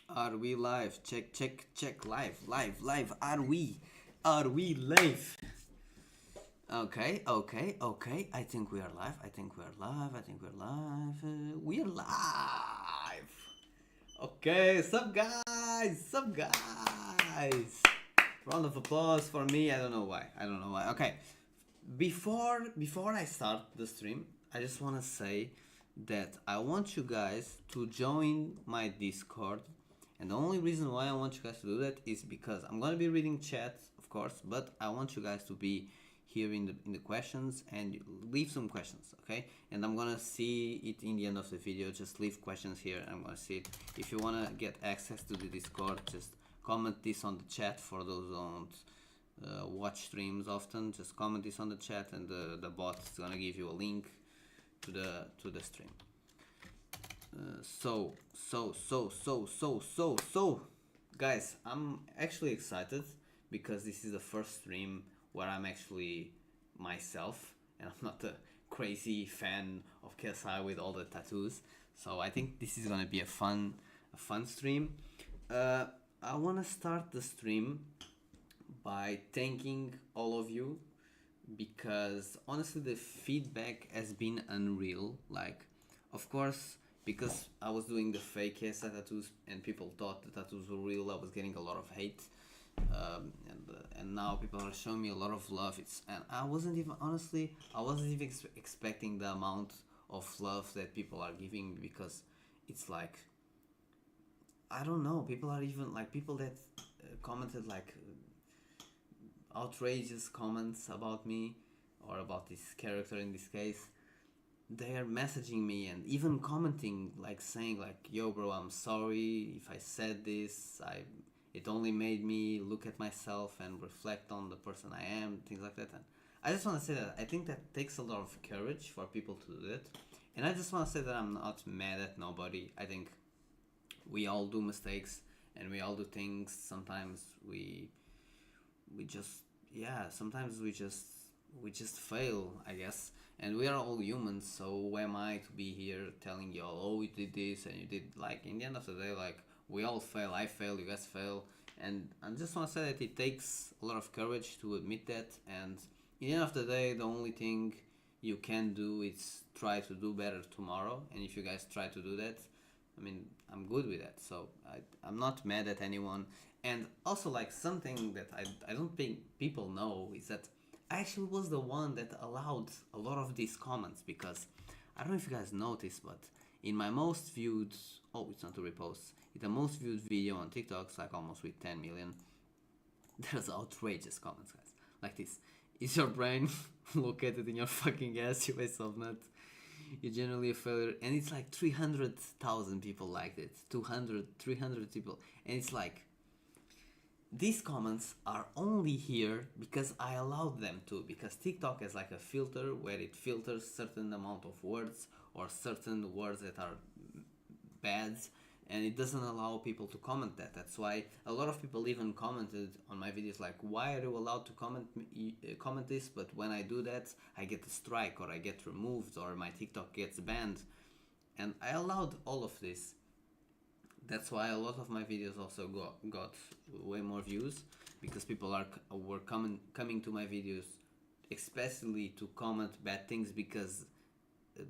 Are we live? Check, check, check. Live, live, live. Are we? Are we live? Okay, okay, okay. I think we are live. I think we are live. I think we're live. We're live. Okay, sup guys? Sup guys? Round of applause for me. I don't know why. I don't know why. Okay. Before I start the stream, I just want to say that I want you guys to join my Discord, and the only reason why I want you guys to do that is because I'm gonna be reading chat, of course, but I want you guys to be here in the questions and leave some questions, okay? And I'm gonna see it in the end of the video. Just leave questions here, and I'm gonna see it. If you wanna get access to the Discord, just comment this on the chat. For those who don't watch streams often, just comment this on the chat, and the bot is gonna give you a link to the stream. So guys, I'm actually excited because this is the first stream where I'm actually myself and I'm not a crazy fan of KSI with all the tattoos. So I think this is gonna be a fun stream. I wanna start the stream by thanking all of you, because honestly the feedback has been unreal. Like, of course, because I was doing the fake KSI tattoos and people thought the tattoos were real, I was getting a lot of hate, and now people are showing me a lot of love. And I wasn't even expecting the amount of love that people are giving me, because it's like, I don't know, people are even like, people that commented like outrageous comments about me or about this character in this case, they are messaging me and even commenting, like saying like, yo bro, I'm sorry if I said this, it only made me look at myself and reflect on the person I am, things like that. And I just want to say that I think that takes a lot of courage for people to do that. And I just want to say that I'm not mad at nobody. I think we all do mistakes and we all do things. Sometimes we just, yeah, sometimes we just fail, I guess, and we are all humans. So who am I to be here telling you all, oh, you did this and you did, like, in the end of the day, like, we all fail. I fail, you guys fail, and I just want to say that it takes a lot of courage to admit that. And in the end of the day, the only thing you can do is try to do better tomorrow. And if you guys try to do that, I mean, I'm good with that. So I'm not mad at anyone. And also, like, something that I don't think people know is that I actually was the one that allowed a lot of these comments, because I don't know if you guys noticed, but in my most viewed, oh, it's not a repost, in the most viewed video on TikTok, it's like almost with 10 million, there's outrageous comments, guys. Like this: is your brain located in your fucking ass, you waste of nut? You're generally a failure. And it's like 300,000 people liked it, 300 people. And it's like, these comments are only here because I allowed them to, because TikTok has like a filter where it filters certain amount of words or certain words that are bad, and it doesn't allow people to comment that. That's why a lot of people even commented on my videos like, why are you allowed to comment this, but when I do that I get a strike or I get removed or my TikTok gets banned. And I allowed all of this. That's why a lot of my videos also got way more views, because people were coming to my videos especially to comment bad things, because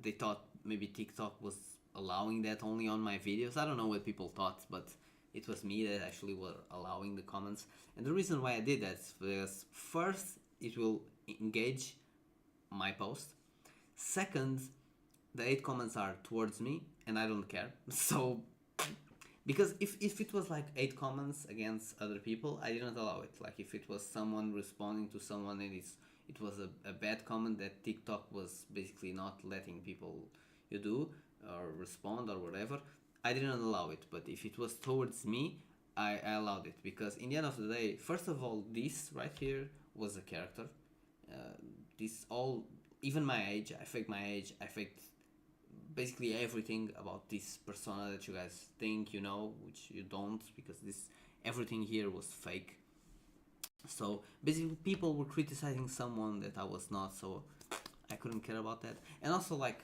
they thought maybe TikTok was allowing that only on my videos. I don't know what people thought, but it was me that actually were allowing the comments. And the reason why I did that is because, first, it will engage my post. Second, the 8 comments are towards me and I don't care. So, because if it was like 8 comments against other people, I didn't allow it. Like, if it was someone responding to someone and it was a bad comment that TikTok was basically not letting people do or respond or whatever, I didn't allow it. But if it was towards me, I allowed it, because in the end of the day, first of all, this right here was a character. This all, even my age, I faked my age, I faked basically everything about this persona that you guys think you know, which you don't, because everything here was fake. So basically people were criticizing someone that I was not, so I couldn't care about that. And also, like,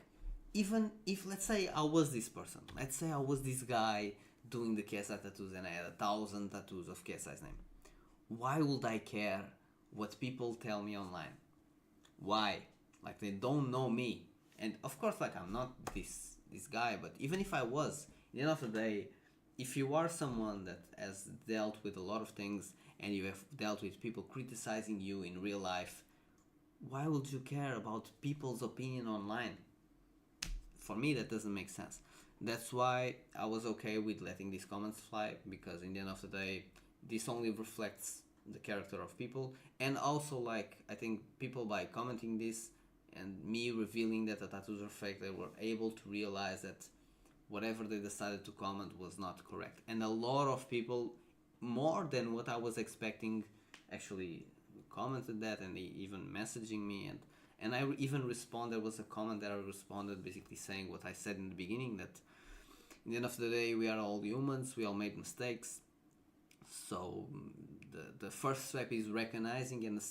even if, let's say I was this person, let's say I was this guy doing the KSI tattoos and I had 1,000 tattoos of KSI's name. Why would I care what people tell me online? Why? Like, they don't know me. And of course, like, I'm not this guy, but even if I was, at the end of the day, if you are someone that has dealt with a lot of things and you have dealt with people criticizing you in real life, why would you care about people's opinion online? For me, that doesn't make sense. That's why I was okay with letting these comments fly, because in the end of the day, this only reflects the character of people. And also, like, I think people, by commenting this and me revealing that the tattoos are fake, they were able to realize that whatever they decided to comment was not correct. And a lot of people, more than what I was expecting, actually commented that, and they even messaging me, and I even responded. There was a comment that I responded basically saying what I said in the beginning, that in the end of the day, we are all humans, we all made mistakes. So the first step is recognizing, and the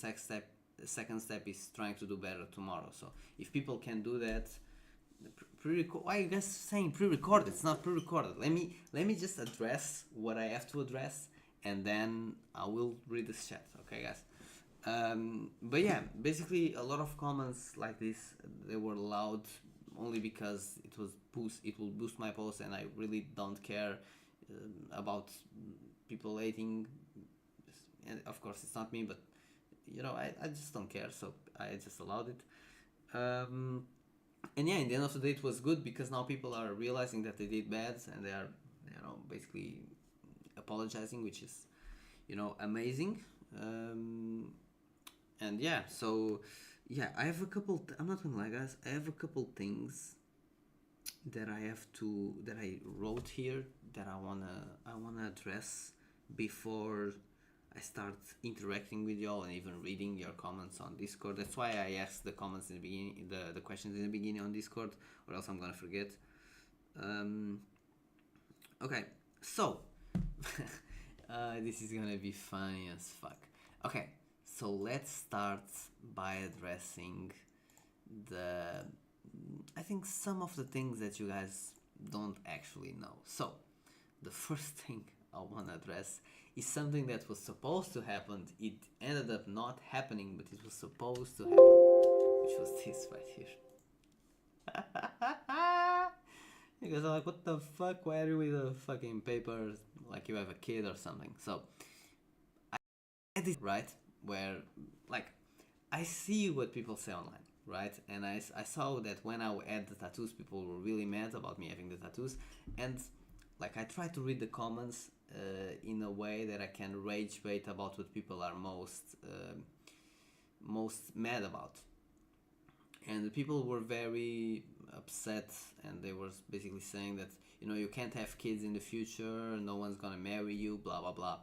second step is trying to do better tomorrow. So if people can do that, why are you guys saying pre-recorded? It's not pre-recorded. Let me just address what I have to address, and then I will read this chat. Okay, guys. But yeah, basically a lot of comments like this, they were loud only because it will boost my post, and I really don't care about people hating. And of course, it's not me, but I just don't care, so I just allowed it. And yeah, in the end of the day, it was good, because now people are realizing that they did bad, and they are basically apologizing, which is amazing. And yeah, so yeah, I have a couple. I'm not gonna lie, guys. I have a couple things that I wrote here that I wanna address before I start interacting with y'all and even reading your comments on Discord. That's why I asked the comments in the beginning, the questions in the beginning on Discord, or else I'm gonna forget. Okay, so this is gonna be funny as fuck. Okay, so let's start by addressing I think some of the things that you guys don't actually know. So the first thing I want to address is something that was supposed to happen. It ended up not happening, but it was supposed to happen, which was this right here. You guys are like, what the fuck? Why are you with a fucking paper like you have a kid or something? So I had this right where, like, I see what people say online, right? And I saw that when I had the tattoos, people were really mad about me having the tattoos, and like, I try to read the comments in a way that I can rage bait about what people are most mad about. And the people were very upset, and they were basically saying that you can't have kids in the future, no one's gonna marry you, blah blah blah.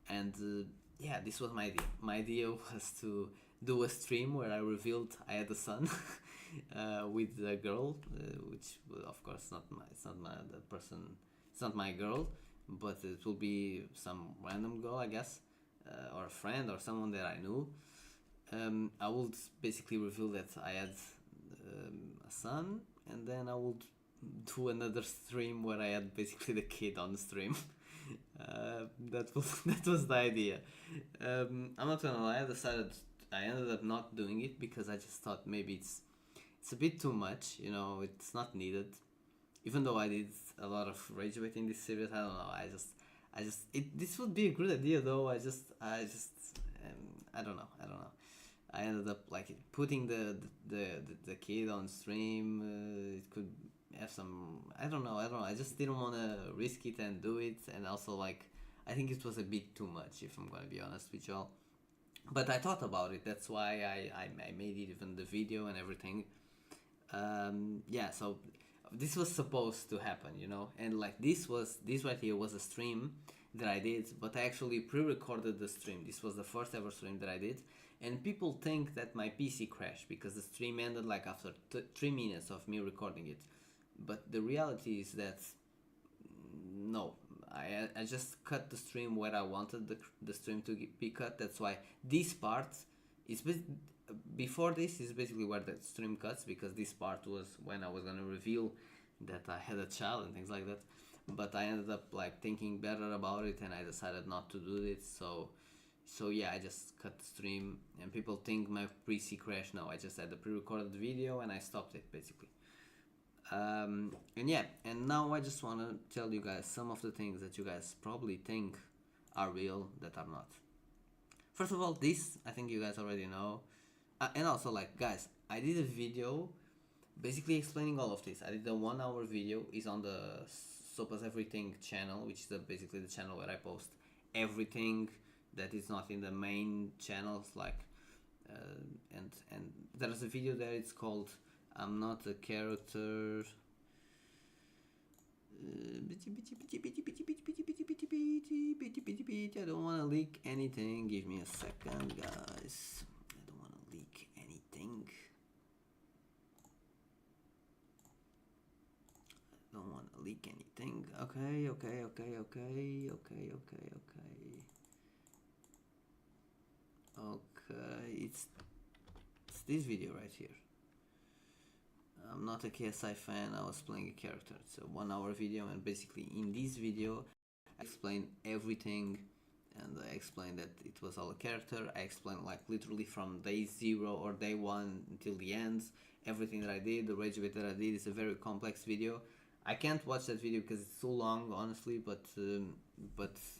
And yeah, this was my idea. My idea was to do a stream where I revealed I had a son with a girl, which of course it's not my girl, but it will be some random girl, I guess, or a friend or someone that I knew. I would basically reveal that I had a son, and then I would do another stream where I had basically the kid on the stream. That was the idea. I'm not gonna lie, I ended up not doing it because I just thought maybe it's a bit too much. It's not needed. Even though I did a lot of rage bait in this series, I don't know. This would be a good idea though. I don't know. I ended up like putting the kid on stream. It could have some. I don't know. I just didn't want to risk it and do it, and also, like, I think it was a bit too much, if I'm gonna be honest with y'all. But I thought about it. That's why I made it, even the video and everything. Yeah. So this was supposed to happen, and like this right here was a stream that I did, but I actually pre-recorded the stream. This was the first ever stream that I did, and people think that my PC crashed because the stream ended like after 3 minutes of me recording it. But the reality is that no, I just cut the stream where I wanted the stream to be cut. That's why this part is before this is basically where the stream cuts, because this part was when I was gonna reveal that I had a child and things like that. but I ended up like thinking better about it, and I decided not to do it. So yeah, I just cut the stream, and people think my PC crashed. No, I just had the pre-recorded video and I stopped it basically. And yeah, and now I just want to tell you guys some of the things that you guys probably think are real that are not. First of all, this I think you guys already know, and also like guys, I did a video basically explaining all of this. I did a 1 hour video. Is on the Sopas Everything channel, which is basically the channel where I post everything that is not in the main channels, like and there's a video there. It's called "I'm Not a Character." I don't want to leak anything. Give me a second, guys. I don't want to leak anything. Don't want to leak anything. Okay. Okay, it's this video right here. I'm not a KSI fan. I was playing a character. It's a 1 hour video, and basically in this video I explained everything, and I explained that it was all a character. I explained like literally from day 0 or day 1 until the end, everything that I did, the rage bait that I did. It's a very complex video. I can't watch that video because it's too long, honestly. But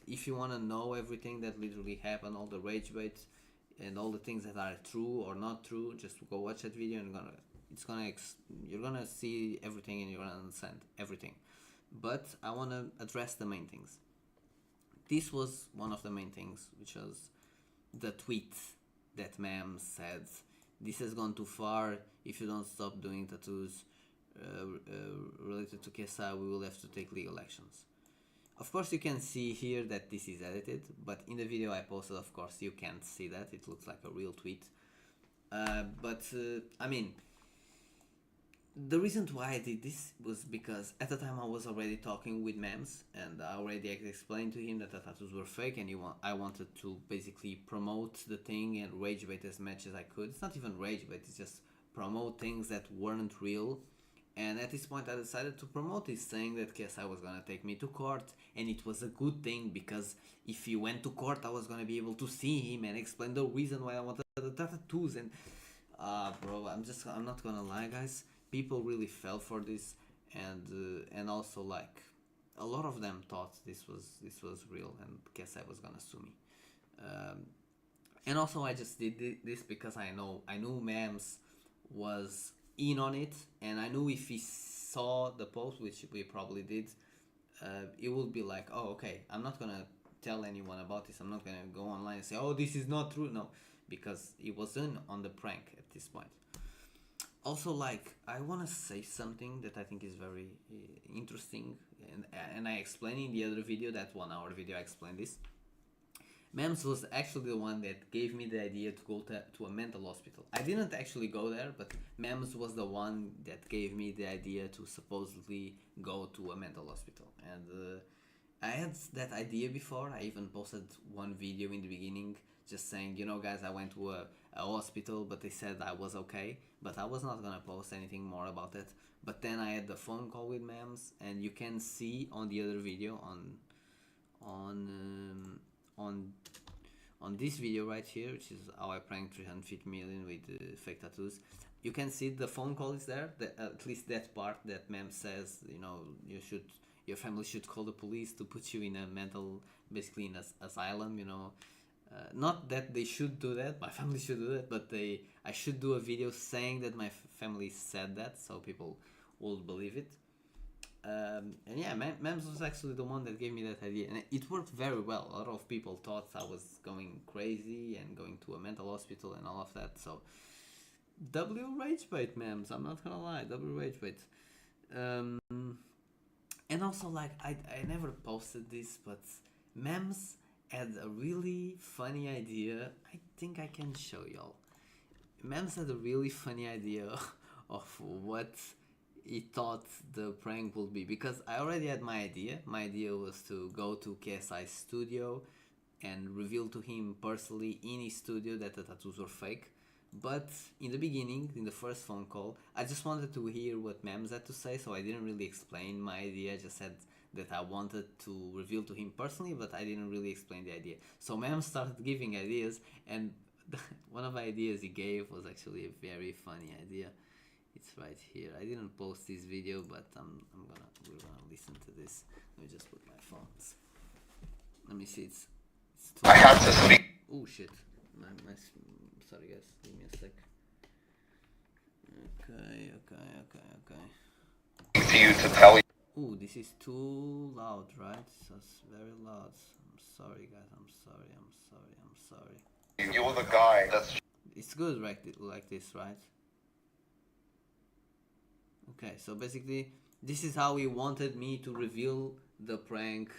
if you want to know everything that literally happened, all the rage bait and all the things that are true or not true, just go watch that video, and you're gonna see everything, and you're gonna understand everything. But I want to address the main things. This was one of the main things, which was the tweet that Ma'am said, "This has gone too far. If you don't stop doing tattoos related to KSI, we will have to take legal actions." Of course, you can see here that this is edited, but in the video I posted, of course, you can't see that. It looks like a real tweet. I mean, the reason why I did this was because at the time I was already talking with Mems, and I already explained to him that the tattoos were fake, and I wanted to basically promote the thing and rage bait as much as I could. It's not even rage bait, it's just promote things that weren't real. And at this point I decided to promote this, saying that KSI was gonna take me to court, and it was a good thing, because if he went to court I was gonna be able to see him and explain the reason why I wanted the tattoos. And bro, I'm not gonna lie, guys, people really fell for this, and also like a lot of them thought this was real, and KSI was gonna sue me. And also I just did this because I knew Mams was in on it, and I knew if he saw the post, which we probably did, it would be like, oh okay, I'm not gonna tell anyone about this. I'm not gonna go online and say, oh, this is not true. No, because it was on the prank at this point. Also, like, I want to say something that I think is very interesting, and I explained in the other video, that 1 hour video, I explained this. Mems was actually the one that gave me the idea to go to a mental hospital. I didn't actually go there, but Mems was the one that gave me the idea to supposedly go to a mental hospital. And I had that idea before. I even posted one video in the beginning just saying, you know guys, I went to a hospital, but they said I was okay. But I was not gonna post anything more about it. But then I had the phone call with Mems, and you can see on the other video, on this video right here, which is how I pranked 350 million with fake tattoos. You can see the phone call is there, at least that part that Mem says, you know, your family should call the police to put you in a mental, basically in an asylum, you know. Not that they should do that, my family should do that, but I should do a video saying that my family said that, so people will believe it. And yeah, Mems was actually the one that gave me that idea, and it worked very well. A lot of people thought I was going crazy and going to a mental hospital and all of that. So W rage bait, Mems, I'm not gonna lie, W rage bait. And also, like, I never posted this, but Mems had a really funny idea. I think I can show y'all. Mems had a really funny idea of what he thought the prank would be, because I already had my idea. My idea was to go to KSI's studio and reveal to him personally in his studio that the tattoos were fake. But in the beginning, in the first phone call, I just wanted to hear what Mems had to say, so I didn't really explain my idea. I just said that I wanted to reveal to him personally, but I didn't really explain the idea. So Mem started giving ideas, and one of the ideas he gave was actually a very funny idea. It's right here. I didn't post this video, but we're gonna listen to this. Let me just put my phones. Let me see. It's I had to speak. Oh shit! Sorry guys. Give me a sec. Okay. To you to tell you. Oh, this is too loud, right? So it's very loud. I'm sorry, guys. I'm sorry. You're the guy that's. It's good like this, right? Okay, so basically, this is how he wanted me to reveal the prank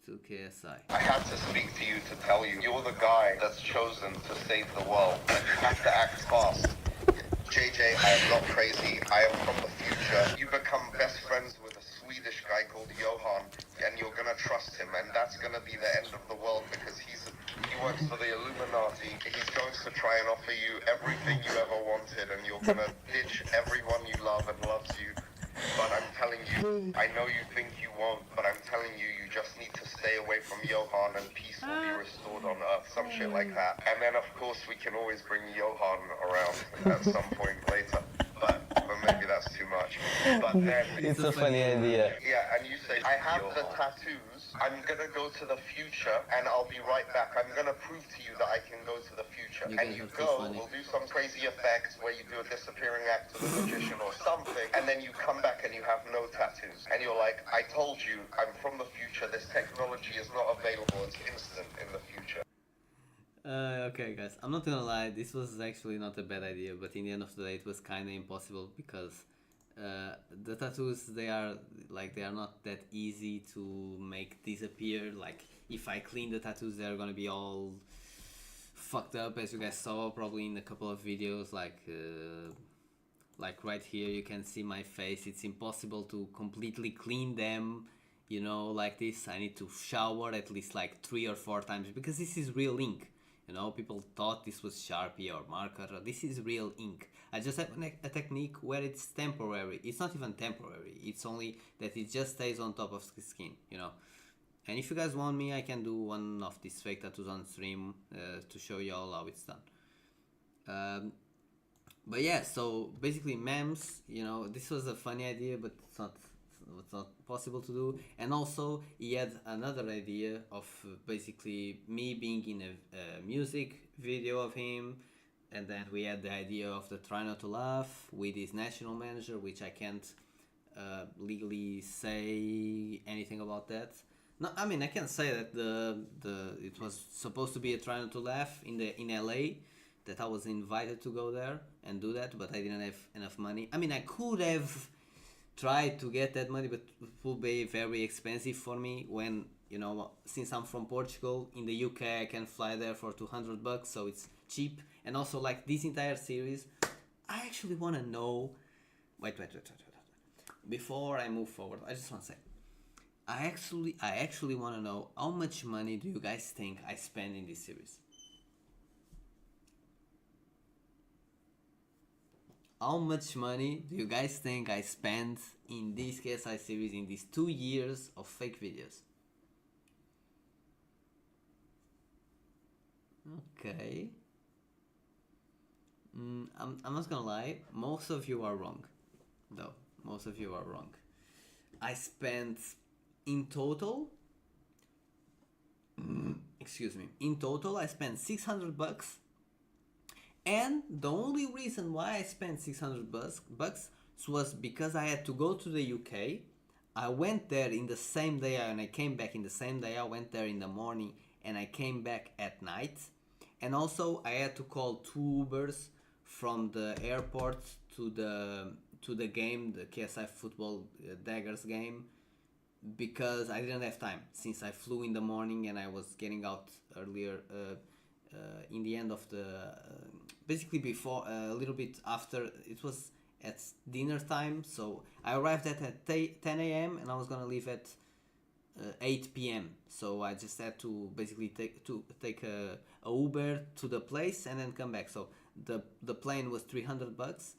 to KSI. I had to speak to you to tell you. You're the guy that's chosen to save the world. And you have to act fast. JJ, I am not crazy. I am from the future. You become best friends with a Swedish guy called Johan, and you're gonna trust him, and that's gonna be the end of the world because he works for the Illuminati. He's going to try and offer you everything you ever wanted, and you're gonna ditch everyone you love and loves you. But I'm telling you, I know you think you won't, but I'm telling you, you just need to stay away from Johan and peace will be restored on Earth, some shit like that. And then of course we can always bring Johan around at some point later. But maybe that's too much. But then It's a funny idea. yeah, and you say, I have the tattoos, I'm gonna go to the future and I'll be right back. I'm gonna prove to you that I can go to the future. And you go, we'll do some crazy effects where you do a disappearing act to the magician or something, and then you come back and you have no tattoos. And you're like, I told you, I'm from the future, this technology is not available, it's instant in the future. Okay guys, I'm not gonna lie, this was actually not a bad idea, but in the end of the day it was kinda impossible because the tattoos, they are not that easy to make disappear. Like if I clean the tattoos, they're gonna be all fucked up, as you guys saw probably in a couple of videos. Like right here you can see my face. It's impossible to completely clean them, you know, like this. I need to shower at least like 3 or 4 times because this is real ink. You know, people thought this was Sharpie or marker. This is real ink. I just have a technique where it's temporary. It's not even temporary. It's only that it just stays on top of the skin, you know. And if you guys want me, I can do one of these fake tattoos on stream to show you all how it's done. But yeah, so basically memes, you know, this was a funny idea, but it's not possible to do. And also he had another idea of basically me being in a music video of him, and then we had the idea of the Try Not to Laugh with his national manager, which I can't legally say anything about that. No, I mean I can say that it was supposed to be a Try Not to Laugh in LA, that I was invited to go there and do that, but I didn't have enough money. I mean, I could have tried to get that money, but it would be very expensive for me when, you know, since I'm from Portugal, in the UK I can fly there for $200, so it's cheap. And also, like, this entire series, I actually want to know... Wait. Before I move forward, I just want to say, I actually want to know how much money do you guys think I spend in this series? How much money do you guys think I spent in this KSI series in these 2 years of fake videos? Okay. I'm not gonna lie, most of you are wrong. Though, most of you are wrong. I spent in total... excuse me. In total, I spent $600. And the only reason why I spent $600 was because I had to go to the UK. I went there in the same day and I came back in the same day. I went there in the morning and I came back at night. And also I had to call 2 Ubers from the airport to the game, the KSI football daggers game, because I didn't have time, since I flew in the morning and I was getting out earlier in the end of the basically before a little bit after. It was at dinner time, so I arrived at 10 a.m. and I was gonna leave at 8 p.m. so I just had to basically take a Uber to the place and then come back. So the plane was $300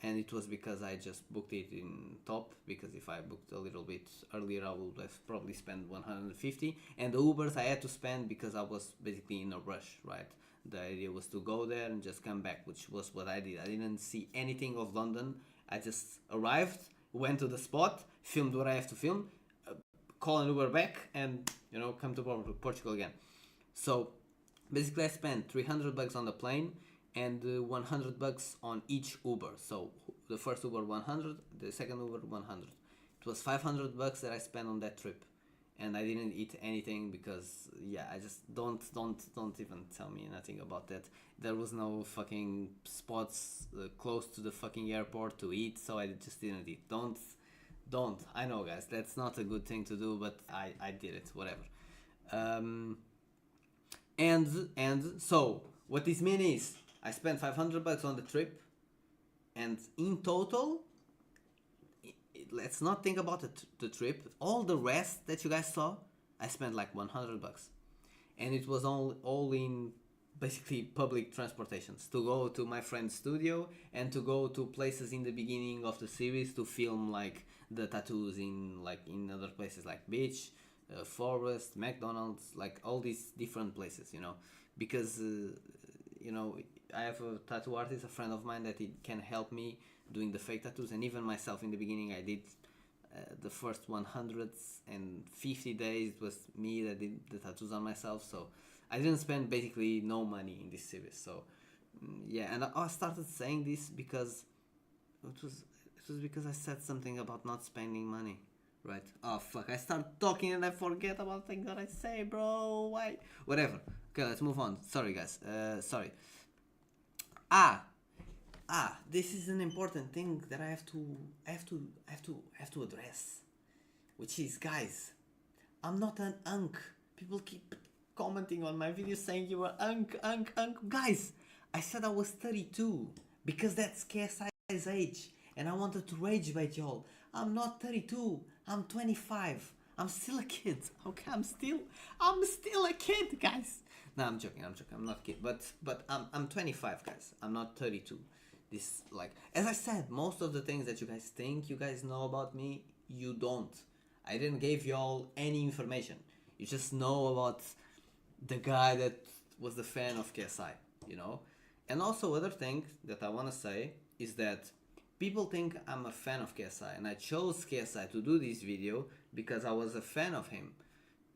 and it was because I just booked it in top, because if I booked a little bit earlier I would have probably spent 150, and the Ubers I had to spend because I was basically in a rush, right? The idea was to go there and just come back, which was what I did. I didn't see anything of London. I just arrived, went to the spot, filmed what I have to film, call an Uber back, and come to Portugal again. So basically I spent 300 bucks on the plane and 100 bucks on each Uber. So the first Uber 100, the second Uber 100. It was 500 bucks that I spent on that trip, and I didn't eat anything because I just don't even tell me nothing about that. There was no fucking spots close to the fucking airport to eat, so I just didn't eat. Don't. I know, guys, that's not a good thing to do, but I did it. Whatever. And so what this means is I spent 500 bucks on the trip, and in total, let's not think about the trip. All the rest that you guys saw, I spent like 100 bucks, and it was all in basically public transportations to go to my friend's studio and to go to places in the beginning of the series to film like the tattoos in other places like beach, forest, McDonald's, like all these different places, because I have a tattoo artist, a friend of mine, that it can help me doing the fake tattoos, and even myself in the beginning I did the first 150 days it was me that did the tattoos on myself, so I didn't spend basically no money in this series. So and I started saying this because it was because I said something about not spending money, right? Oh fuck, I start talking and I forget about things that I say, bro. Why? Whatever. Okay, let's move on. Sorry guys, sorry. This is an important thing that I have to address, which is, guys, I'm not an unk. People keep commenting on my videos saying you were unk. Guys, I said I was 32 because that's KSI's age, and I wanted to rage bait y'all. I'm not 32. I'm 25. I'm still a kid. Okay, I'm still a kid, guys. No, I'm joking. I'm not a kid, but I'm 25, guys. I'm not 32. This, like, as I said, most of the things that you guys think you guys know about me, you don't. I didn't give y'all any information. You just know about the guy that was the fan of KSI, And also, other thing that I want to say is that people think I'm a fan of KSI, and I chose KSI to do this video because I was a fan of him.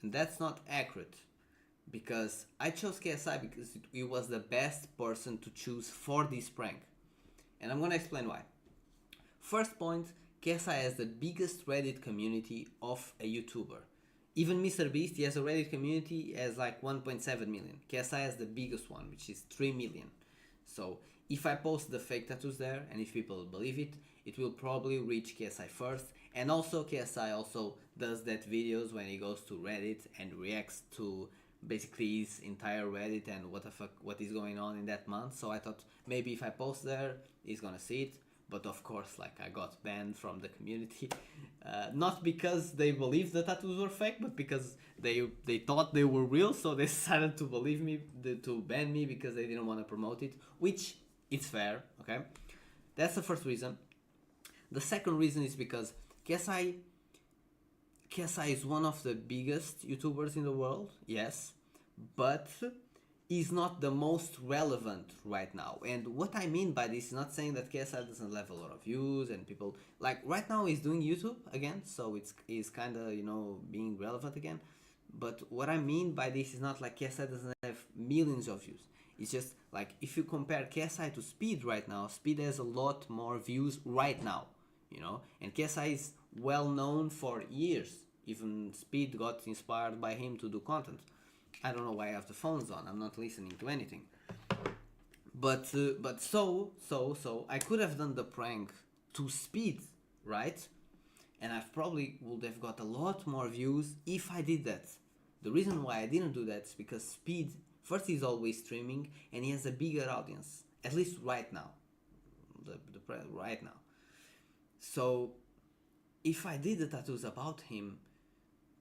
And that's not accurate, because I chose KSI because he was the best person to choose for this prank. And I'm gonna explain why. First point, KSI has the biggest Reddit community of a YouTuber. Even MrBeast, he has a Reddit community as like 1.7 million. KSI has the biggest one, which is 3 million. So if I post the fake tattoos there, and if people believe it, it will probably reach KSI first. And also KSI also does that videos when he goes to Reddit and reacts to basically his entire Reddit and what is going on in that month. So I thought maybe if I post there, he's gonna see it. But of course, like, I got banned from the community, not because they believed the tattoos were fake, but because they thought they were real, so they decided to believe me, to ban me, because they didn't want to promote it, which it's fair, okay? That's the first reason. The second reason is because KSI is one of the biggest YouTubers in the world, yes, but is not the most relevant right now. And what I mean by this is not saying that KSI doesn't have a lot of views and people, like, right now he's doing YouTube again, so he's kind of, being relevant again. But what I mean by this is not like KSI doesn't have millions of views. It's just like, if you compare KSI to Speed right now, Speed has a lot more views right now, and KSI is well known for years. Even Speed got inspired by him to do content. I don't know why I have the phones on. I'm not listening to anything. But so I could have done the prank to Speed, right? And I probably would have got a lot more views if I did that. The reason why I didn't do that is because Speed, first, he's always streaming, and he has a bigger audience, at least right now. Right now. So if I did the tattoos about him,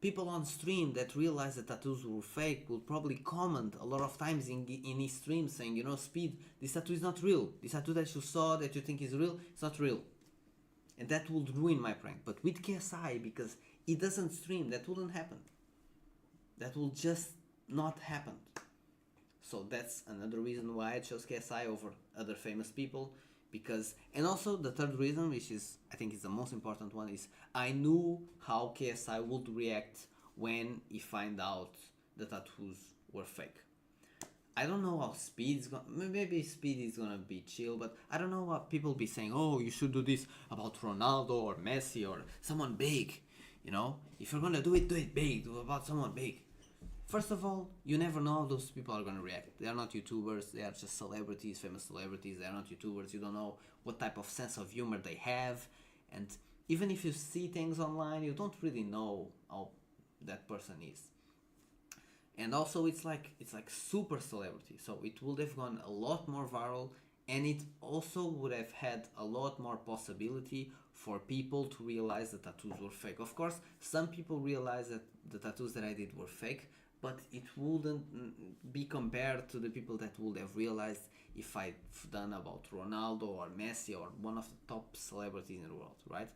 people on stream that realize that tattoos were fake will probably comment a lot of times in his stream saying, you know, Speed, this tattoo is not real. This tattoo that you saw that you think is real, it's not real. And that would ruin my prank. But with KSI, because he doesn't stream, that wouldn't happen. That will just not happen. So that's another reason why I chose KSI over other famous people. Because, and also the third reason, which is, I think is the most important one, is I knew how KSI would react when he find out the tattoos were fake. I don't know how Speed's gonna, maybe Speed is gonna be chill, but I don't know what people be saying, oh, you should do this about Ronaldo or Messi or someone big, you know? If you're gonna do it big, do about someone big. First of all, you never know how those people are gonna react. They are not YouTubers, they are just celebrities, famous celebrities, they are not YouTubers, you don't know what type of sense of humor they have, and even if you see things online, you don't really know how that person is. And also it's like super celebrity, so it would have gone a lot more viral, and it also would have had a lot more possibility for people to realize the tattoos were fake. Of course, some people realized that the tattoos that I did were fake, but it wouldn't be compared to the people that would have realized if I'd done about Ronaldo or Messi or one of the top celebrities in the world, right?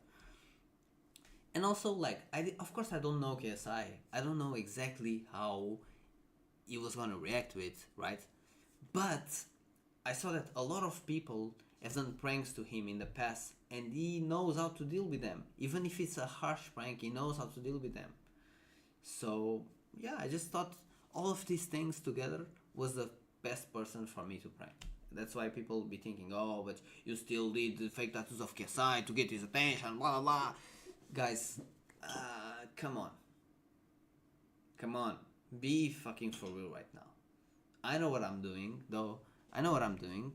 And also, like, of course I don't know KSI. I don't know exactly how he was gonna react to it, right? But I saw that a lot of people have done pranks to him in the past, and he knows how to deal with them. Even if it's a harsh prank, he knows how to deal with them. So yeah, I just thought all of these things together was the best person for me to prank. That's why people be thinking, oh, but you still did the fake tattoos of KSI to get his attention, blah blah blah. Guys, come on. Come on. Be fucking for real right now. I know what I'm doing, though. I know what I'm doing.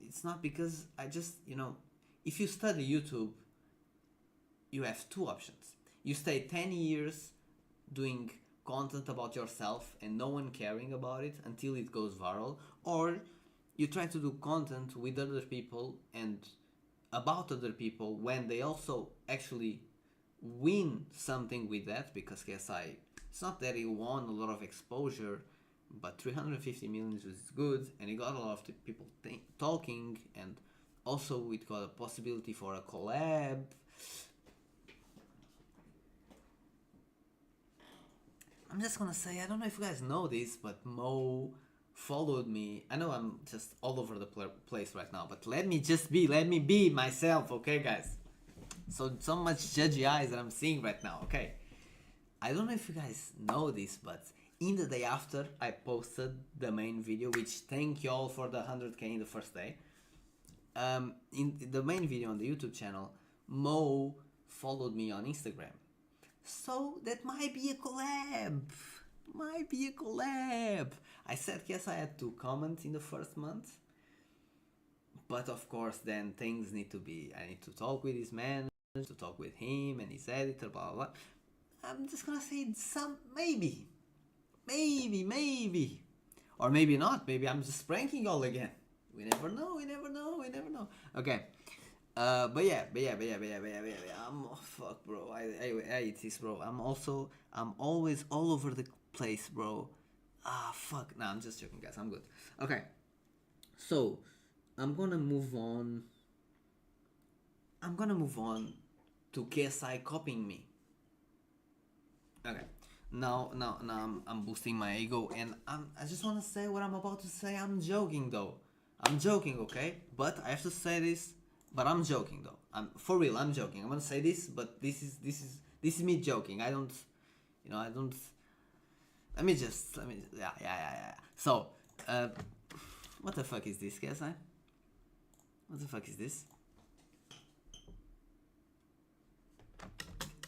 It's not because I just, you know, if you study YouTube, you have two options. You stay 10 years doing content about yourself and no one caring about it until it goes viral, or you try to do content with other people and about other people when they also actually win something with that, because KSI, it's not that he won a lot of exposure, but 350 million was good, and he got a lot of people talking, and also it got a possibility for a collab. I'm just gonna say, I don't know if you guys know this, but Mo followed me. I know I'm just all over the place right now, but let me be myself, okay, guys? So much judgy eyes that I'm seeing right now, okay? I don't know if you guys know this, but in the day after I posted the main video, which thank you all for the 100k in the first day, in the main video on the YouTube channel, Mo followed me on Instagram. So that might be a collab. Might be a collab. I said yes, I had to comment in the first month. But of course then things need to be, I need to talk with his man, to talk with him and his editor, blah blah blah. I'm just gonna say some, maybe. Or maybe not, maybe I'm just pranking y'all again. We never know. Okay. But yeah. I'm, oh, fuck, bro. I hate this, bro. I'm always all over the place, bro. Fuck. Nah, I'm just joking, guys. I'm good. Okay. So, I'm gonna move on to KSI copying me. Okay. Now I'm boosting my ego, and I just want to say what I'm about to say. I'm joking, though. I'm joking, okay? But I have to say this. But I'm joking, though. I'm for real. I'm joking. I'm gonna say this, but this is me joking. I don't. Let me. Yeah. So, what the fuck is this, KSI? What the fuck is this?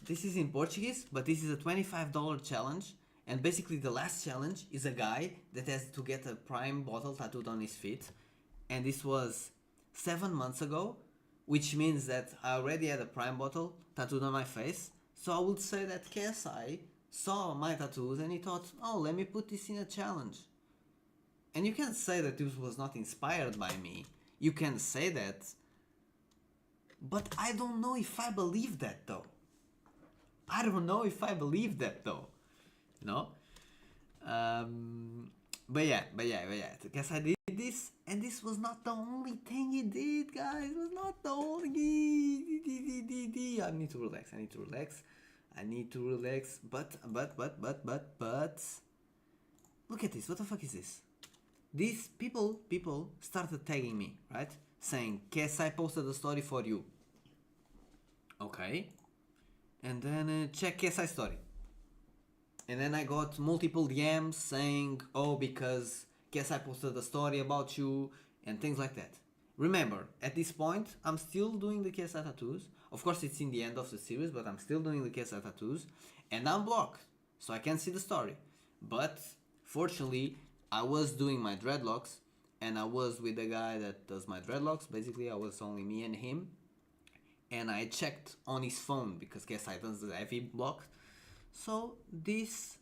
This is in Portuguese, but this is a $25 challenge, and basically the last challenge is a guy that has to get a Prime bottle tattooed on his feet, and this was 7 months ago, which means that I already had a Prime bottle tattooed on my face. So I would say that KSI saw my tattoos and he thought, oh, let me put this in a challenge. And you can say that this was not inspired by me. You can say that, but I don't know if I believe that, though. I don't know if I believe that though. No? But yeah. Guess I did this, and this was not the only thing he did, guys. It was not the only. I need to relax. But. Look at this. What the fuck is this? These people started tagging me, right? Saying, KSI posted a story for you. Okay. And then check KSI story. And then I got multiple DMs saying, oh, because KSI posted a story about you and things like that. Remember, at this point, I'm still doing the KSI tattoos. Of course, it's in the end of the series, but I'm still doing the KSI tattoos. And I'm blocked, so I can't see the story. But, fortunately, I was doing my dreadlocks, and I was with the guy that does my dreadlocks. Basically, I was only me and him. And I checked on his phone, because KSI does the IV blocked. So this,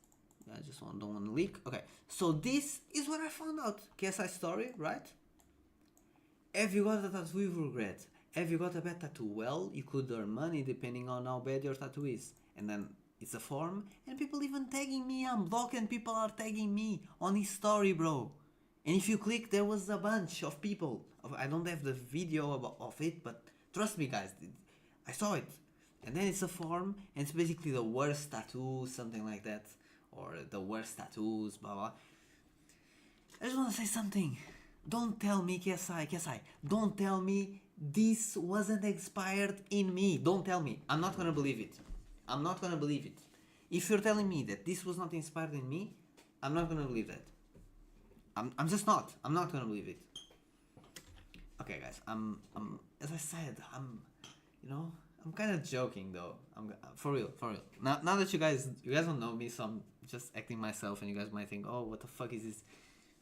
I just don't want to leak. Okay, so this is what I found out. KSI story, right? Have you got a tattoo you regret? Have you got a bad tattoo? Well, you could earn money depending on how bad your tattoo is. And then it's a form, and people even tagging me. I'm blocked and people are tagging me on his story, bro. And if you click, there was a bunch of people. I don't have the video of it, but trust me, guys, I saw it. And then it's a form, and it's basically the worst tattoo, something like that. Or the worst tattoos, blah blah. I just want to say something. Don't tell me, KSI, don't tell me this wasn't inspired in me. Don't tell me. I'm not gonna believe it. If you're telling me that this was not inspired in me, I'm not gonna believe that. I'm just not. I'm not gonna believe it. Okay, guys. As I said, I'm kind of joking though. I'm for real. Now that you guys don't know me, so I'm just acting myself, and you guys might think, oh, what the fuck is this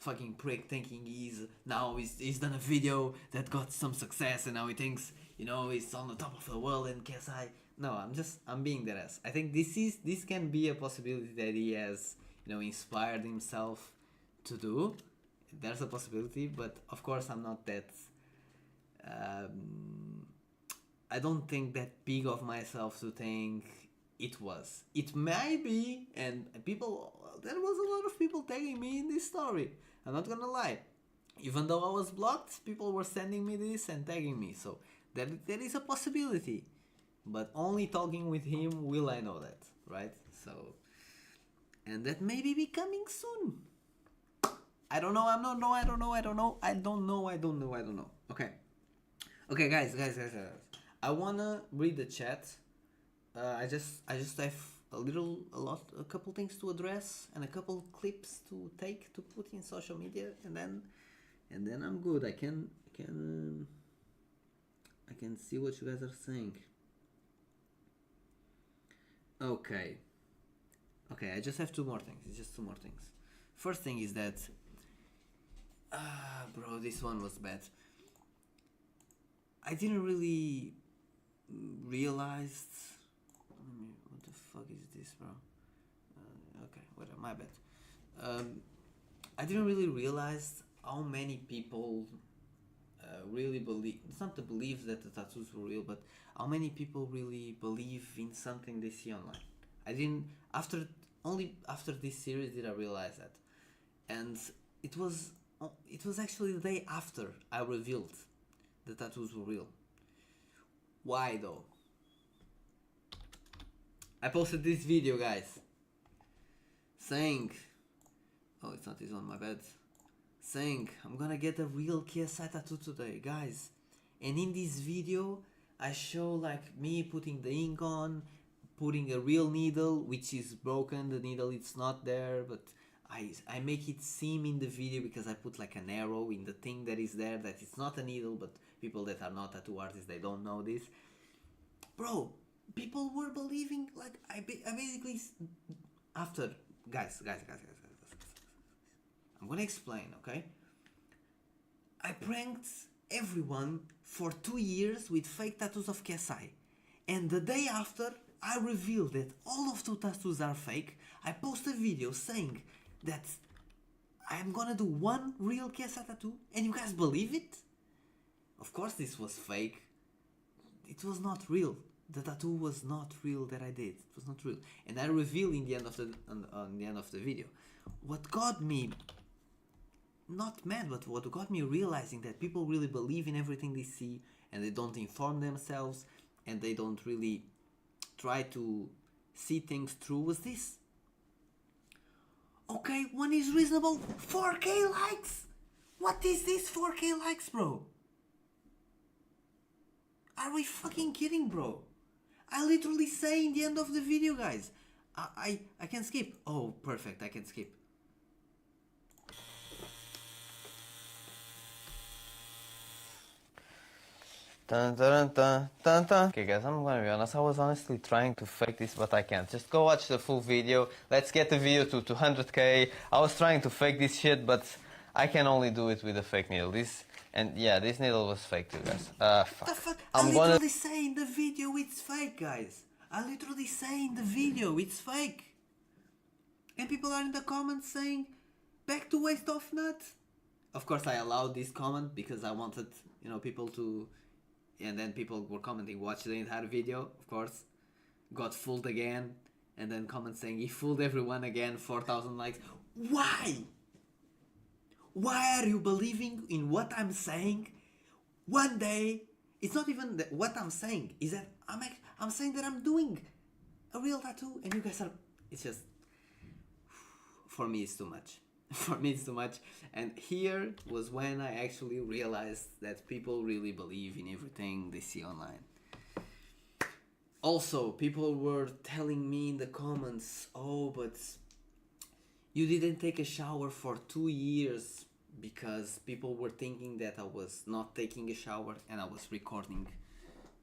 fucking prick thinking he's done a video that got some success, and now he thinks he's on the top of the world and KSI. No, I'm being that ass. I think this can be a possibility that he has inspired himself to do. There's a possibility, but of course I'm not that. I don't think that big of myself to think it was. It might be, and there was a lot of people tagging me in this story. I'm not gonna lie. Even though I was blocked, people were sending me this and tagging me. So there is a possibility. But only talking with him will I know that, right? So, and that may be coming soon. I don't know. Okay, guys. I wanna read the chat. I just have a couple things to address and a couple clips to take to put in social media, and then I'm good. I can see what you guys are saying. Okay. I just have two more things. It's just two more things. First thing is that, bro, this one was bad. I didn't really realize. What the fuck is this, bro? Okay, whatever. My bad. I didn't really realize how many people really believe. It's not the belief that the tattoos were real, but how many people really believe in something they see online. I didn't. Only after this series did I realize that, and it was actually the day after I revealed the tattoos were real. Why though? I posted this video, guys, saying, oh, it's not this one, my bad, saying I'm gonna get a real KSI tattoo today, guys. And in this video I show like me putting the ink on, putting a real needle which is broken. The needle, it's not there, but I make it seem in the video because I put like an arrow in the thing that is there that it's not a needle, but people that are not tattoo artists, they don't know this. Bro, people were believing, like I basically, after, guys, I'm gonna explain, okay? I pranked everyone for 2 years with fake tattoos of KSI, and the day after I revealed that all of the tattoos are fake. I post a video saying that I'm gonna do one real KSI tattoo, and you guys believe it? Of course this was fake. It was not real. the tattoo was not real that I did. It was not real, and I reveal in the end of on the end of the video what got me not mad, but what got me realizing that people really believe in everything they see, and they don't inform themselves, and they don't really try to see things through, was this. Okay, one is reasonable. 4K likes. What is this 4K likes, bro? Are we fucking kidding, bro? I literally say in the end of the video, guys. I can skip. Oh, perfect. I can skip. Dun, dun, dun, dun, dun. Okay, guys, I'm gonna be honest. I was honestly trying to fake this, but I can't. Just go watch the full video. Let's get the video to 200K. I was trying to fake this shit, but I can only do it with a fake needle. This needle was fake too, guys. Fuck. The fuck? I literally say in the video it's fake, guys. I literally say in the video it's fake. And people are in the comments saying, back to waste of nuts. Of course, I allowed this comment because I wanted, people to... And then people were commenting, watch the entire video, of course. Got fooled again. And then comments saying, he fooled everyone again, 4,000 likes. Why? Why are you believing in what I'm saying? One day, it's not even what I'm saying, is that I'm saying that I'm doing a real tattoo, and you guys are... It's just... For me, it's too much. For me, it's too much. And here was when I actually realized that people really believe in everything they see online. Also, people were telling me in the comments, oh, but you didn't take a shower for 2 years, because people were thinking that I was not taking a shower and I was recording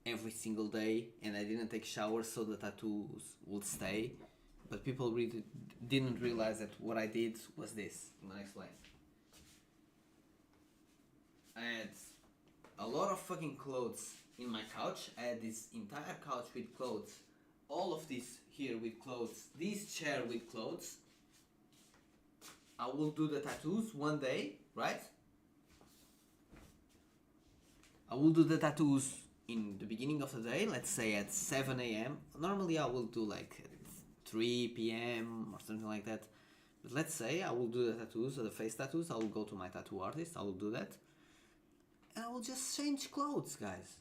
every single day, and I didn't take showers so the tattoos would stay. But people really didn't realize that what I did was this. I'm gonna explain. I had a lot of fucking clothes in my couch. I had this entire couch with clothes. All of this here with clothes. This chair with clothes. I will do the tattoos one day, right? I will do the tattoos in the beginning of the day, let's say at 7 a.m. Normally I will do like 3 p.m. or something like that. But let's say I will do the tattoos, the face tattoos. I will go to my tattoo artist. I will do that. And I will just change clothes, guys.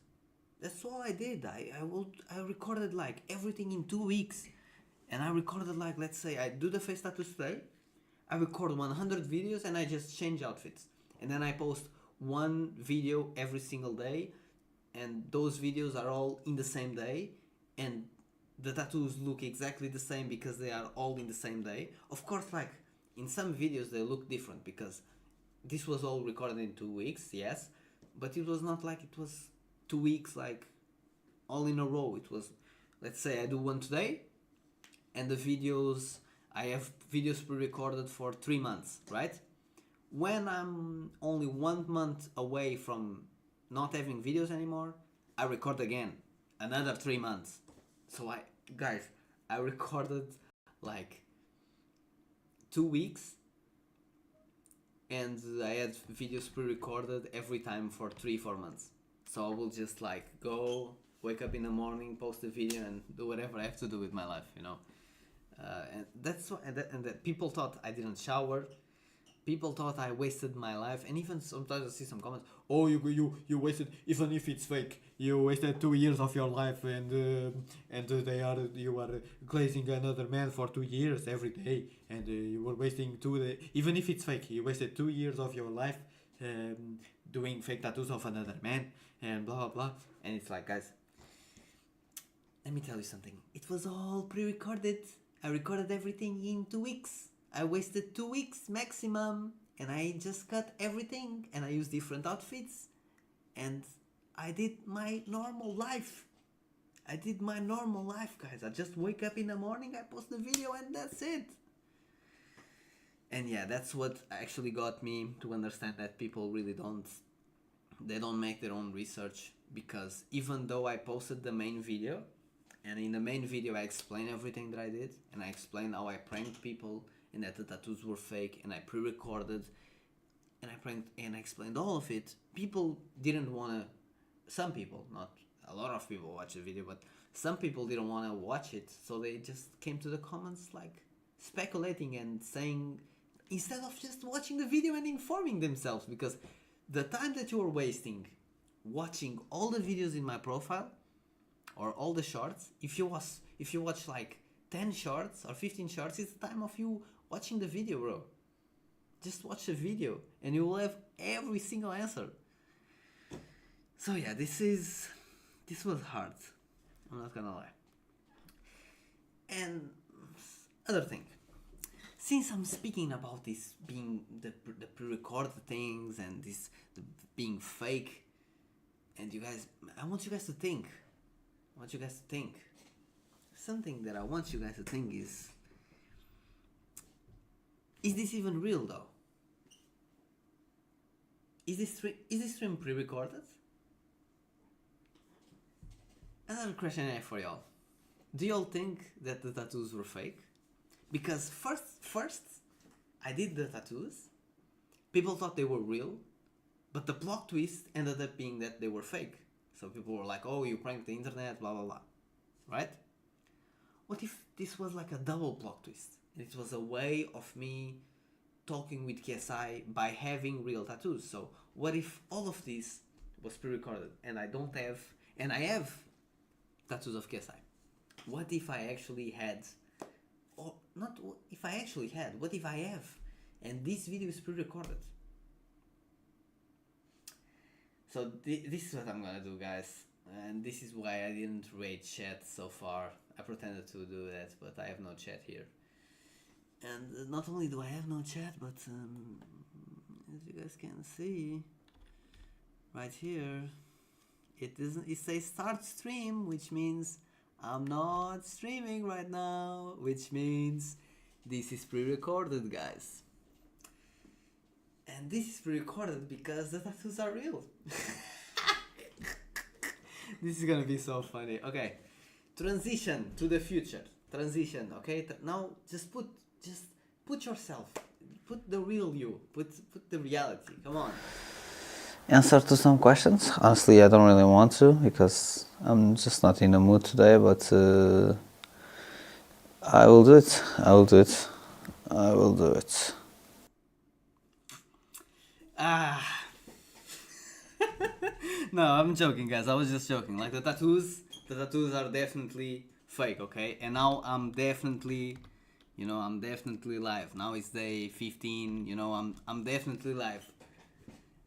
That's all I did. I recorded like everything in 2 weeks. And I recorded like, let's say I do the face tattoos today. I record 100 videos and I just change outfits. And then I post one video every single day. And those videos are all in the same day. And the tattoos look exactly the same because they are all in the same day. Of course, like in some videos they look different because this was all recorded in 2 weeks, yes, but it was not like it was 2 weeks like all in a row. It was, let's say I do one today, and the videos, I have videos pre-recorded for 3 months, right? When I'm only 1 month away from not having videos anymore, I record again another 3 months. So I recorded like 2 weeks, and I had videos pre-recorded every time for 3-4 months. So I will just like go, wake up in the morning, post a video, and do whatever I have to do with my life, and that's what, and that people thought I didn't shower. People thought I wasted my life, and even sometimes I see some comments. Oh, you wasted, even if it's fake, you wasted 2 years of your life, and you are glazing another man for 2 years every day, and you were wasting even if it's fake, you wasted 2 years of your life doing fake tattoos of another man, and blah blah blah. And it's like, guys, let me tell you something. It was all pre-recorded. I recorded everything in 2 weeks. I wasted 2 weeks maximum, and I just cut everything, and I used different outfits, and I did my normal life. Guys. I just wake up in the morning, I post the video, and that's it. And yeah, that's what actually got me to understand that people really don't make their own research, because even though I posted the main video, and in the main video I explained everything that I did, and I explained how I pranked people, and that the tattoos were fake, and I pre-recorded, and I pranked, and I explained all of it. People didn't want to, some people, not a lot of people watch the video, but some people didn't want to watch it, so they just came to the comments like speculating and saying, instead of just watching the video and informing themselves, because the time that you are wasting watching all the videos in my profile or all the shorts, if you watch like 10 shorts or 15 shorts, it's the time of you watching the video, bro. Just watch the video and you will have every single answer. So yeah, this was hard, I'm not gonna lie. And other thing, since I'm speaking about this being the pre-recorded things and being fake, and I want you guys to think. Something that I want you guys to think is this even real though? Is this stream pre-recorded? Another question I have for y'all. Do y'all think that the tattoos were fake? Because first I did the tattoos, people thought they were real, but the plot twist ended up being that they were fake. So people were like, oh, you pranked the internet, blah blah blah. Right? What if this was like a double plot twist? It was a way of me talking with KSI by having real tattoos. So what if all of this was pre-recorded and I have tattoos of KSI? What if I actually had, or not if I actually had, what if I have, and this video is pre-recorded? So this is what I'm gonna do, guys, and this is why I didn't raid chat so far. I pretended to do that, but I have no chat here. And not only do I have no chat, but as you guys can see right here, it says start stream, which means I'm not streaming right now, which means this is pre-recorded, guys. And this is pre-recorded because the tattoos are real. This is gonna be so funny. Okay, transition to the future. Transition, okay? Now just put yourself, put the real you, put the reality. Come on. Answer to some questions. Honestly, I don't really want to because I'm just not in the mood today, but I will do it. I will do it. No, I'm joking, guys. I was just joking. Like the tattoos are definitely fake, okay? And now I'm definitely live. Now it's day 15. I'm definitely live.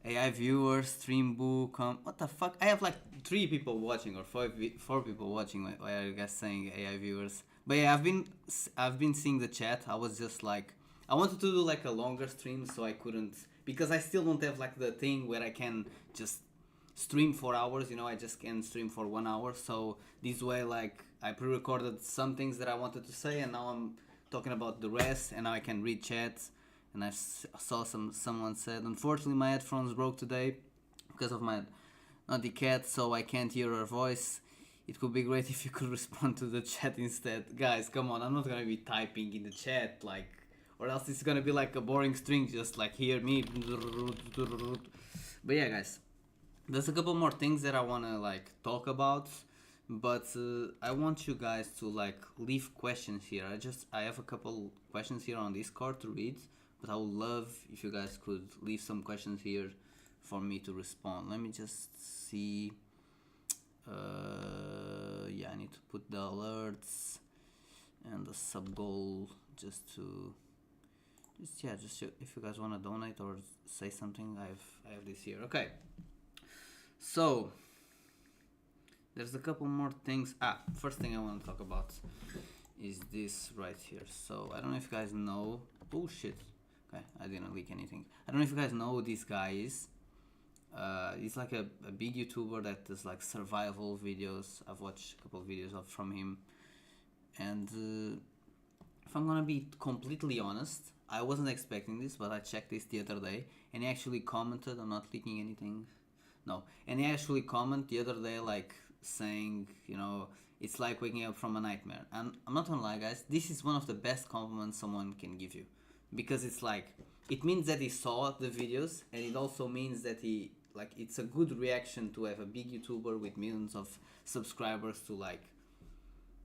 AI viewers, stream book. What the fuck? I have like 3 people watching or 4 people watching. Why are you guys saying AI viewers? But yeah, I've been seeing the chat. I was just like, I wanted to do like a longer stream, so I couldn't, because I still don't have like the thing where I can just stream 4 hours. I just can stream for 1 hour. So this way, like, I pre-recorded some things that I wanted to say, and now I'm talking about the rest, and now I can read chats. And I saw someone said, unfortunately my headphones broke today because of my naughty cat, so I can't hear her voice. It could be great if you could respond to the chat instead. Guys, come on, I'm not gonna be typing in the chat, like, or else it's gonna be like a boring string, just like hear me. But yeah, guys, there's a couple more things that I wanna like talk about, but I want you guys to like leave questions here. I have a couple questions here on Discord to read. But I would love if you guys could leave some questions here for me to respond. Let me just see. Yeah, I need to put the alerts and the sub goal just if you guys want to donate or say something, I have this here. Okay. So there's a couple more things. First thing I want to talk about is this right here. So I don't know if you guys know. Oh shit. Okay, I didn't leak anything. I don't know if you guys know who this guy is. He's like a big YouTuber that does like survival videos. I've watched a couple of videos from him. And if I'm gonna be completely honest, I wasn't expecting this, but I checked this the other day. And he actually commented, I'm not leaking anything. No. And he actually commented the other day like saying, it's like waking up from a nightmare. And I'm not gonna lie, guys, this is one of the best compliments someone can give you. Because it's like, it means that he saw the videos, and it also means that it's a good reaction to have a big YouTuber with millions of subscribers to like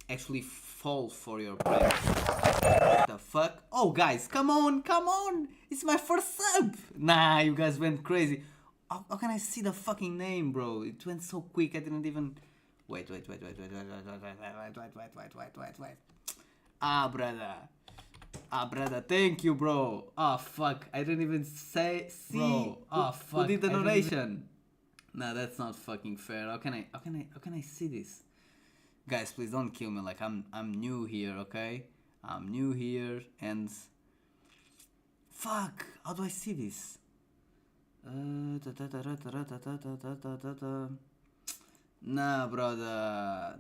actually fall for your prank. What the fuck? Oh guys, come on, come on! It's my first sub! Nah, you guys went crazy. How can I see the fucking name, bro? It went so quick, I didn't even... Wait. Ah, brother, thank you, bro. Ah, fuck, I didn't even see, Bro, who did the donation? Nah, that's not fucking fair. How can I see this? Guys, please don't kill me. Like I'm new here, okay? I'm new here and fuck. How do I see this? Nah, brother.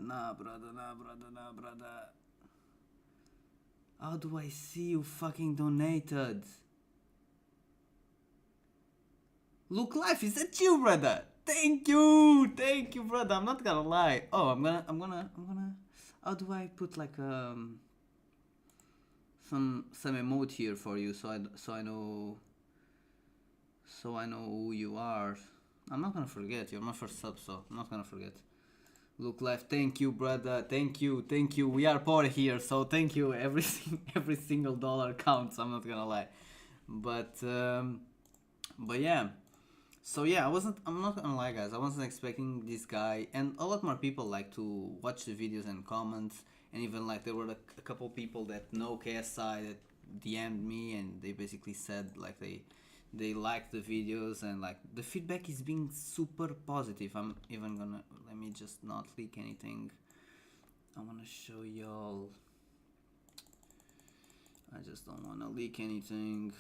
How do I see you fucking donated? Look, life, is that you, brother? Thank you, brother. I'm not gonna lie. Oh, I'm gonna. How do I put like some emote here for you, so I know who you are. I'm not gonna forget. You're my first sub, so I'm not gonna forget. Look, life. Thank you, brother. Thank you. We are poor here, so thank you. Every single dollar counts. I'm not gonna lie, but yeah. So yeah, I'm not gonna lie, guys, I wasn't expecting this guy, and a lot more people like to watch the videos and comment, and even like there were a couple people that know KSI that DM'd me, and they basically said like they liked the videos, and like the feedback is being super positive. I'm even gonna, let me just not leak anything. I wanna show y'all. I just don't wanna leak anything.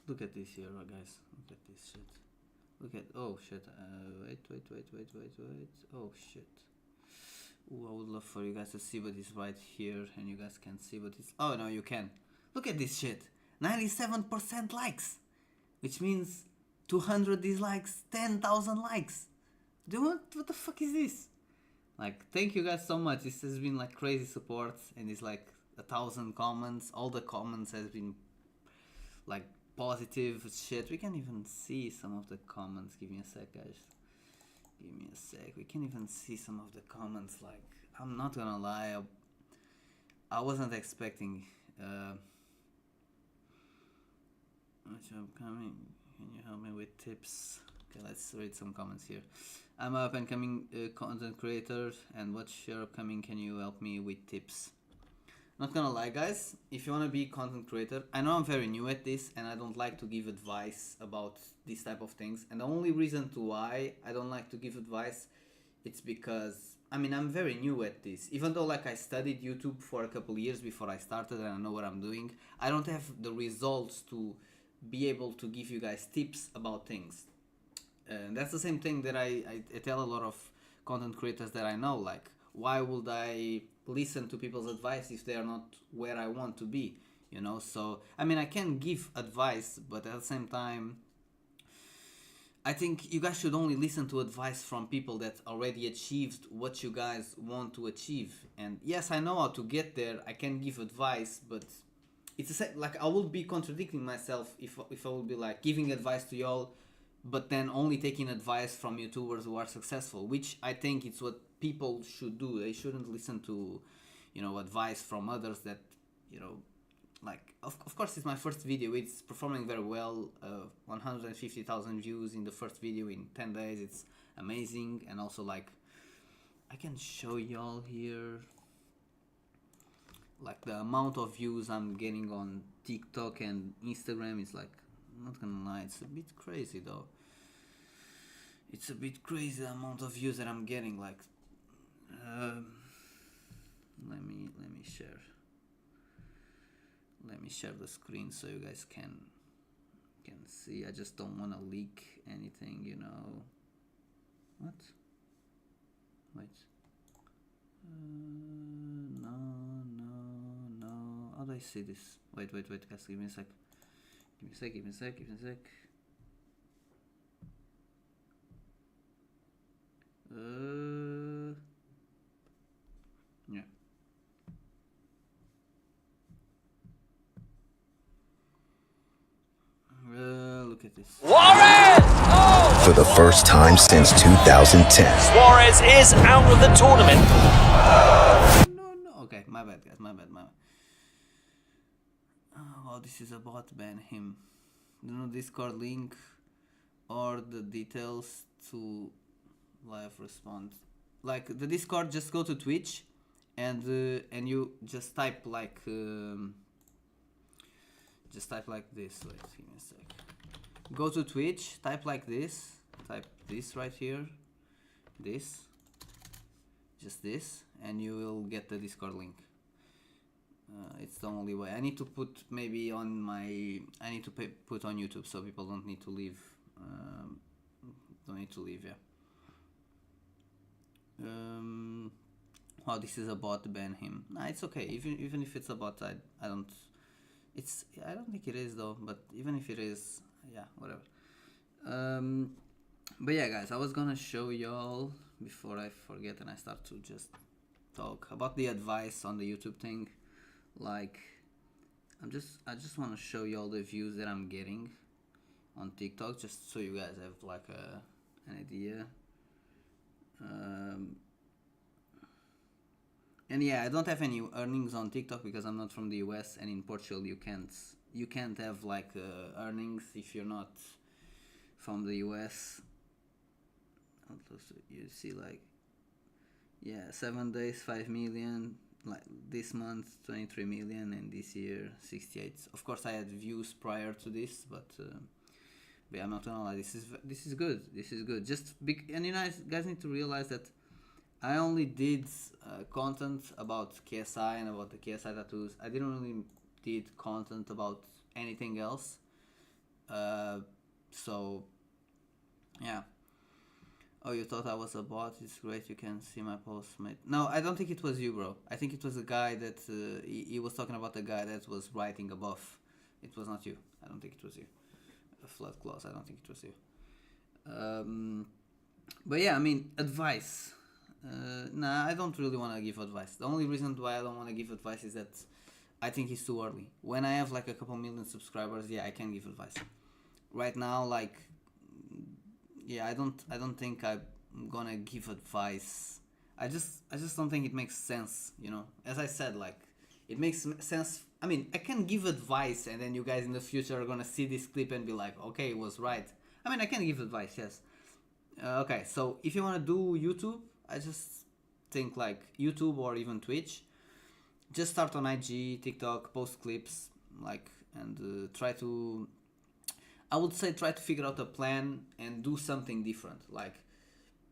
Look at this here, guys. Look at this shit. Look at, oh shit. Wait. Oh shit. Ooh, I would love for you guys to see what is right here, and you guys can see what is. Oh no, you can. Look at this shit. 97% likes, which means 200 dislikes, 10,000 likes. What the fuck is this? Like, thank you guys so much. This has been like crazy support, and it's like 1,000 comments. All the comments has been like positive shit. We can even see some of the comments. Give me a sec, guys. Give me a sec. We can even see some of the comments. Like, I'm not gonna lie, I wasn't expecting which upcoming, can you help me with tips? Okay, let's read some comments here. I'm an up and coming content creator, and what's your upcoming, can you help me with tips? Not gonna lie, guys, if you want to be content creator, I know I'm very new at this and I don't like to give advice about these type of things, and the only reason to why I don't like to give advice, it's because I mean I'm very new at this. Even though like I studied YouTube for a couple years before I started and I know what I'm doing, I don't have the results to be able to give you guys tips about things. And that's the same thing that I tell a lot of content creators that I know, like, why would I listen to people's advice if they are not where I want to be, you know? So I mean I can give advice, but at the same time I think you guys should only listen to advice from people that already achieved what you guys want to achieve. And yes, I know how to get there, I can give advice, but it's like I would be contradicting myself if I would be like giving advice to y'all but then only taking advice from YouTubers who are successful, which I think it's what people should do. They shouldn't listen to, you know, advice from others that, you know, like, of course it's my first video, it's performing very well, 150,000 views in the first video in 10 days, it's amazing. And also like, I can show y'all here, like the amount of views I'm getting on TikTok and Instagram is like, I'm not gonna lie, it's a bit crazy though. It's a bit crazy the amount of views that I'm getting. Like, let me share the screen so you guys can see. I just don't want to leak anything, you know. What? Wait. No. How do I see this? Wait, guys, give me a sec. Give me a sec. Yeah. Look at this. Warren! Oh! for the first time since 2010. Suarez is out of the tournament. No. Okay, my bad, guys. My bad. Oh, this is about ban him. No Discord link or the details to live respond. Like the Discord, just go to Twitch and you just type like this. Wait, give me a sec. Go to Twitch, type like this. Type this right here. This. Just this, and you will get the Discord link. It's the only way. I need to put maybe on my. I need to put on YouTube so people don't need to leave. Yeah. Oh, this is a bot. Ban him. Nah, it's okay. Even if it's a bot, I don't. I don't think it is though. But even if it is, yeah, whatever. But yeah, guys, I was gonna show y'all before I forget and I start to just talk about the advice on the YouTube thing. Like, I just want to show y'all the views that I'm getting on TikTok, just so you guys have like an idea. And yeah, I don't have any earnings on TikTok because I'm not from the US, and in Portugal you can't have like earnings if you're not from the US. You see, like, yeah, 7 days 5 million, like this month 23 million, and this year 68. Of course I had views prior to this, but yeah, I'm not gonna lie, this is good. And you guys need to realize that I only did content about KSI and about the KSI tattoos. I didn't really did content about anything else. So yeah. Oh, you thought I was a bot? It's great, you can see my post, mate. No, I don't think it was you, bro. I think it was a guy that he was talking about the guy that was writing above. It was not you. I don't think it was you. Flood clause, I don't think it was you. But yeah, I mean, advice. Nah, I don't really want to give advice. The only reason why I don't want to give advice is that I think it's too early. When I have like a couple million subscribers, yeah, I can give advice. Right now, like, yeah, I don't think I'm gonna give advice. I just don't think it makes sense, you know. As I said, like, it makes sense. I mean, I can give advice, and then you guys in the future are gonna see this clip and be like, okay, it was right. I mean, I can give advice, yes. Okay, so if you wanna do YouTube, I just think like YouTube or even Twitch. Just start on IG, TikTok, post clips, like, and try to. I would say try to figure out a plan and do something different. Like,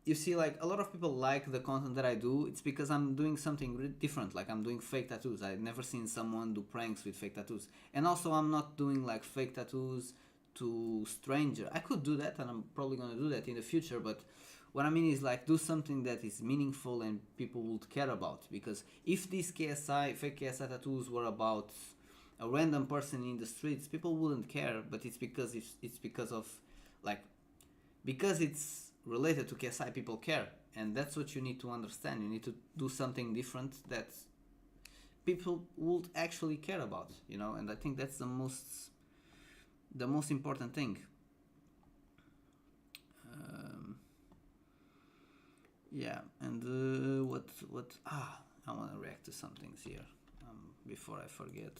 you see, like, a lot of people like the content that I do. It's because I'm doing something different. Like, I'm doing fake tattoos. I've never seen someone do pranks with fake tattoos. And also, I'm not doing like fake tattoos to stranger. I could do that, and I'm probably gonna do that in the future. But what I mean is, like, do something that is meaningful and people would care about. Because if these fake KSI tattoos were about a random person in the streets, people wouldn't care. But it's because because it's related to KSI, people care, and that's what you need to understand. You need to do something different that people would actually care about, you know. And I think that's the most important thing. Yeah, and what I want to react to some things here before I forget.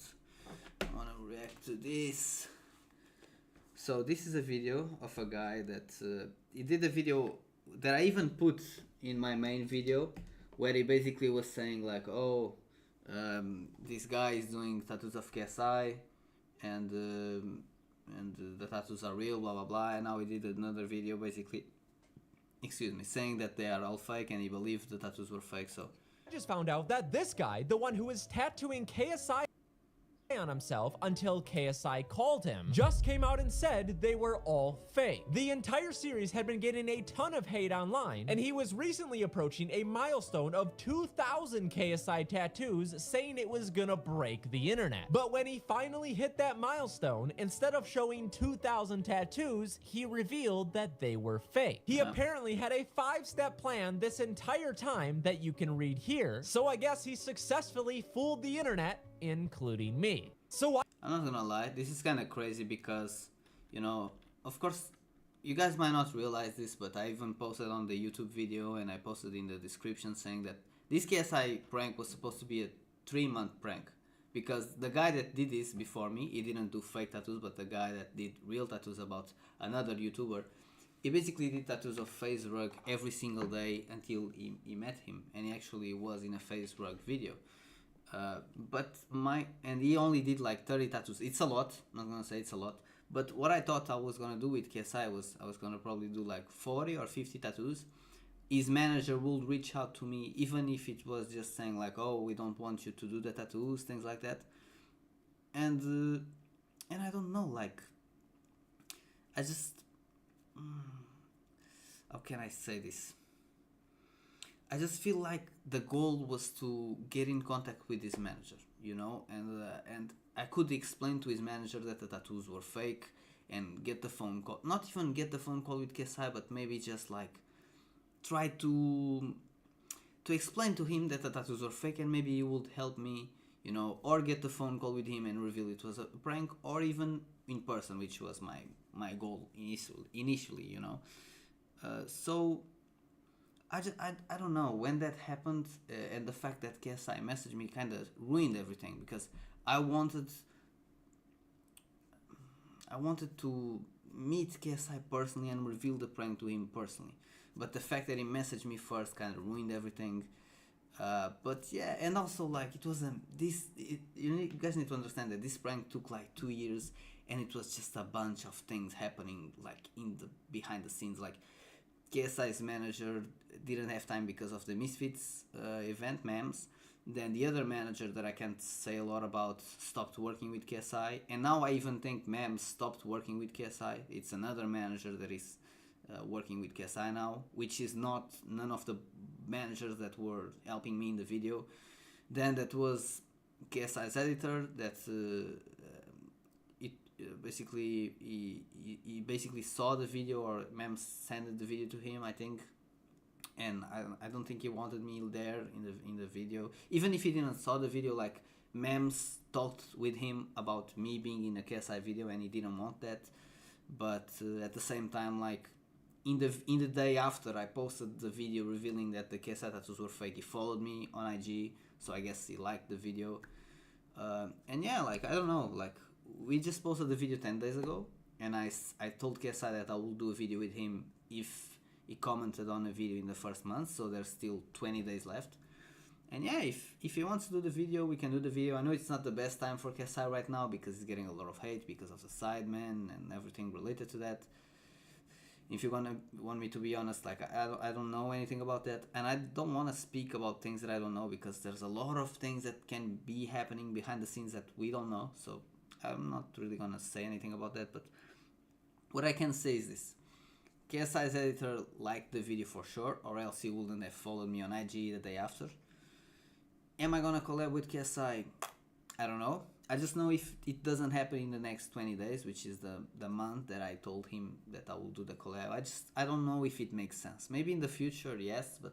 I want to react to this. So this is a video of a guy that he did a video that I even put in my main video, where he basically was saying like, oh, this guy is doing tattoos of KSI, and the tattoos are real, blah blah blah. And now he did another video basically, saying that they are all fake, and he believed the tattoos were fake. So I just found out that this guy, the one who was tattooing KSI on himself until KSI called him, just came out and said they were all fake. The entire series had been getting a ton of hate online, and he was recently approaching a milestone of 2,000 KSI tattoos, saying it was gonna break the internet. But when he finally hit that milestone, instead of showing 2,000 tattoos, he revealed that they were fake. He apparently had a 5-step plan this entire time that you can read here, so I guess he successfully fooled the internet, including me. So I'm not gonna lie, this is kind of crazy because, you know, of course, you guys might not realize this, but I even posted on the YouTube video and I posted in the description saying that this KSI prank was supposed to be a 3-month prank, because the guy that did this before me, he didn't do fake tattoos, but the guy that did real tattoos about another YouTuber, he basically did tattoos of face rug every single day until he met him, and he actually was in a face rug video. And he only did like 30 tattoos. It's a lot, I'm not gonna say it's a lot, but what I thought I was gonna do with KSI was I was gonna probably do like 40 or 50 tattoos. His manager would reach out to me, even if it was just saying like, oh, we don't want you to do the tattoos, things like that. And I don't know, like, I just how can I say this? I just feel like the goal was to get in contact with his manager, you know, and I could explain to his manager that the tattoos were fake and get the phone call, not even get the phone call with KSI, but maybe just like try to explain to him that the tattoos were fake, and maybe he would help me, you know, or get the phone call with him and reveal it was a prank, or even in person, which was my goal initially, you know. So I don't know, when that happened, and the fact that KSI messaged me kind of ruined everything, because I wanted to meet KSI personally and reveal the prank to him personally, but the fact that he messaged me first kind of ruined everything. But yeah, and also like it was you guys need to understand that this prank took like 2 years, and it was just a bunch of things happening like in the behind the scenes. Like KSI's manager didn't have time because of the Misfits event memes. Then the other manager that I can't say a lot about stopped working with KSI, and now I even think memes stopped working with KSI. It's another manager that is working with KSI now, which is not none of the managers that were helping me in the video. Then that was KSI's editor that basically he basically saw the video, or memes sent the video to him, I think, and I don't think he wanted me there in the video. Even if he didn't saw the video, like memes talked with him about me being in a KSI video, and he didn't want that. But at the same time, like in the day after I posted the video revealing that the KSI tattoos were fake, he followed me on IG, so I guess he liked the video. And yeah, like I don't know, like we just posted the video 10 days ago, and I told KSI that I will do a video with him if he commented on a video in the first month, so there's still 20 days left. And yeah, if he wants to do the video, we can do the video. I know it's not the best time for KSI right now, because he's getting a lot of hate because of the Sidemen and everything related to that. If you're gonna want me to be honest, like I don't know anything about that, and I don't want to speak about things that I don't know, because there's a lot of things that can be happening behind the scenes that we don't know, so I'm not really gonna say anything about that. But what I can say is this: KSI's editor liked the video for sure, or else he wouldn't have followed me on IG the day after. Am I gonna collab with KSI? I don't know. I just know if it doesn't happen in the next 20 days, which is the month that I told him that I will do the collab, I don't know if it makes sense. Maybe in the future, yes, but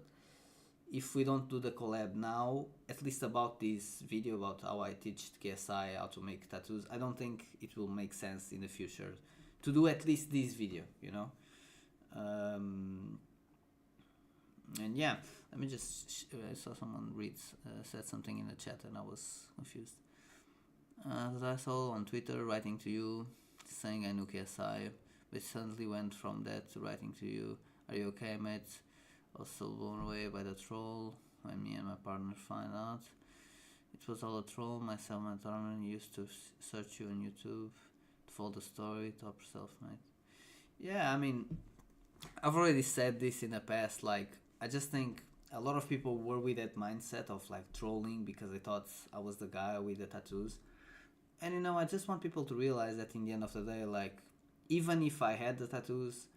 if we don't do the collab now, at least about this video about how I teach KSI how to make tattoos, I don't think it will make sense in the future to do at least this video, you know. And yeah, let me just I saw someone said something in the chat and I was confused. I saw on Twitter writing to you saying I knew KSI, but suddenly went from that to writing to you, are you okay, mate? Also blown away by the troll when me and my partner find out it was all a troll. Myself and my partner used to search you on YouTube to follow the story. Top yourself, mate. Yeah, I mean, I've already said this in the past. Like, I just think a lot of people were with that mindset of like trolling because they thought I was the guy with the tattoos. And you know, I just want people to realize that in the end of the day, like, even if I had the tattoos,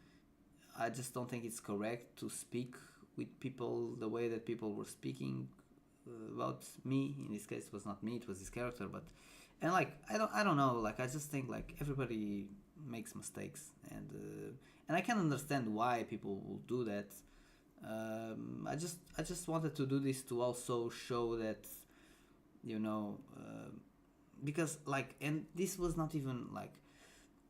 I just don't think it's correct to speak with people the way that people were speaking about me. In this case, it was not me; it was his character. But and like I don't know. Like I just think like everybody makes mistakes, and I can understand why people will do that. I just wanted to do this to also show that, you know, because like, and this was not even like,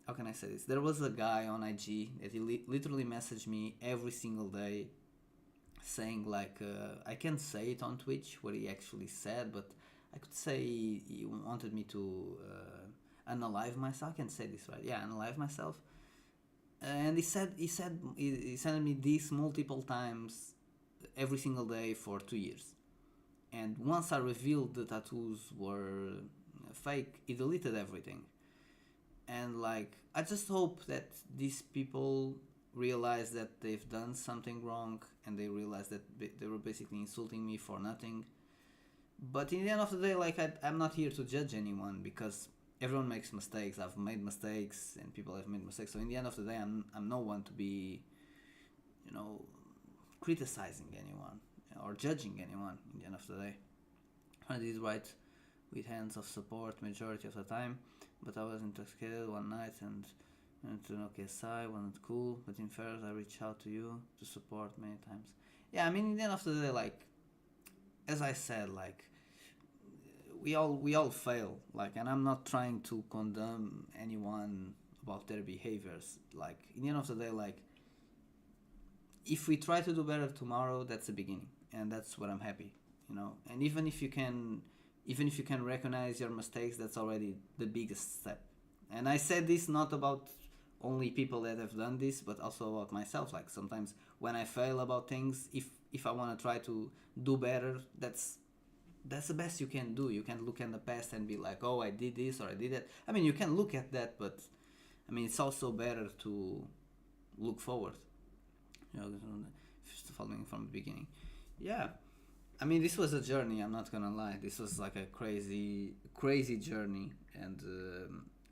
how can I say this? There was a guy on IG that he literally messaged me every single day saying like, I can't say it on Twitch what he actually said, but I could say he wanted me to unalive myself. I can say this right? Yeah, unalive myself. And he sent me this multiple times every single day for 2 years. And once I revealed the tattoos were fake, he deleted everything. And like, I just hope that these people realize that they've done something wrong, and they realize that they were basically insulting me for nothing. But in the end of the day, like, I'm not here to judge anyone, because everyone makes mistakes. I've made mistakes, and people have made mistakes. So in the end of the day, I'm no one to be, you know, criticizing anyone or judging anyone. In the end of the day, I did right with hands of support majority of the time, but I was intoxicated one night and to know KSI wasn't cool. But in fairness, I reached out to you to support many times. Yeah, I mean, in the end of the day, like, as I said, like, we all fail, like, and I'm not trying to condemn anyone about their behaviors. Like, in the end of the day, like, if we try to do better tomorrow, that's the beginning, and that's what I'm happy, you know. And even if you can recognize your mistakes, that's already the biggest step. And I said this not about only people that have done this, but also about myself. Like, sometimes when I fail about things, if I want to try to do better, that's the best you can do. You can look at the past and be like, oh, I did this or I did that. I mean, you can look at that, but I mean, it's also better to look forward, you know, following from the beginning. Yeah, I mean, this was a journey, I'm not gonna lie. This was like a crazy journey, and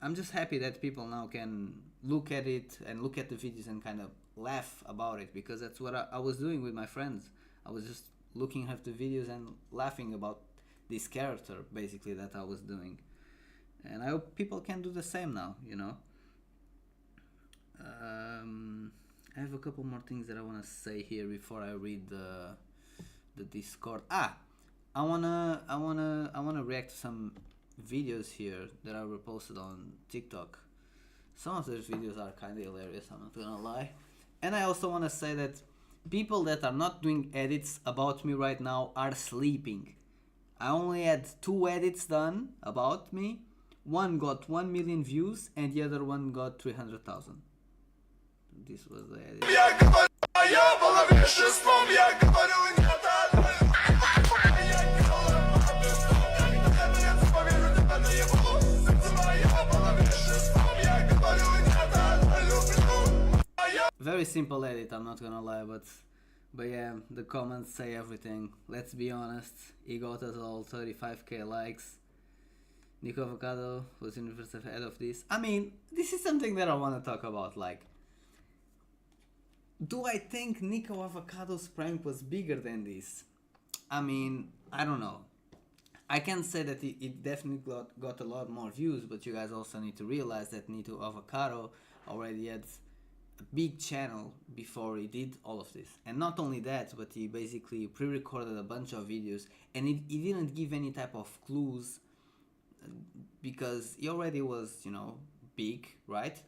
I'm just happy that people now can look at it and look at the videos and kind of laugh about it, because that's what I was doing with my friends. I was just looking at the videos and laughing about this character, basically, that I was doing. And I hope people can do the same now, you know. I have a couple more things that I want to say here before I read the Discord. I wanna react to some videos here that I reposted on TikTok. Some of those videos are kind of hilarious, I'm not gonna lie. And I also want to say that people that are not doing edits about me right now are sleeping. I only had 2 edits done about me. One got 1 million views and the other one got 300,000. This was the edit. Very simple edit, I'm not gonna lie, but yeah, the comments say everything. Let's be honest, he got us all 35k likes. Nico Avocado was universally ahead of this. I mean, this is something that I want to talk about. Like, do I think Nico Avocado's prank was bigger than this? I mean, I don't know. I can say that it definitely got a lot more views, but you guys also need to realize that Nico Avocado already had a big channel before he did all of this. And not only that, but he basically pre-recorded a bunch of videos, and he didn't give any type of clues, because he already was, you know, big, right?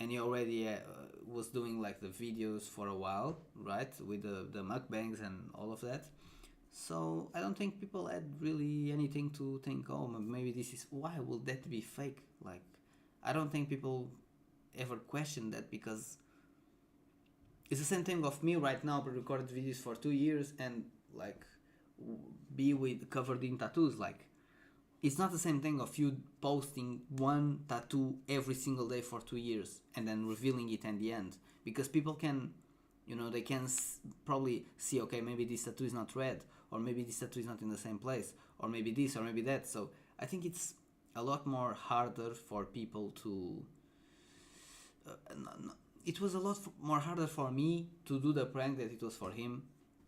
And he already was doing like the videos for a while, right, with the mukbangs and all of that. So I don't think people had really anything to think, oh, maybe this is, why will that be fake? Like, I don't think people ever questioned that, because it's the same thing of me right now, but recorded videos for 2 years and like be covered in tattoos. Like, it's not the same thing of you posting one tattoo every single day for 2 years and then revealing it at the end, because people can, you know, they can probably see, okay, maybe this tattoo is not red, or maybe this tattoo is not in the same place, or maybe this, or maybe that. So I think it's a lot more harder for people to it was a lot more harder for me to do the prank than it was for him,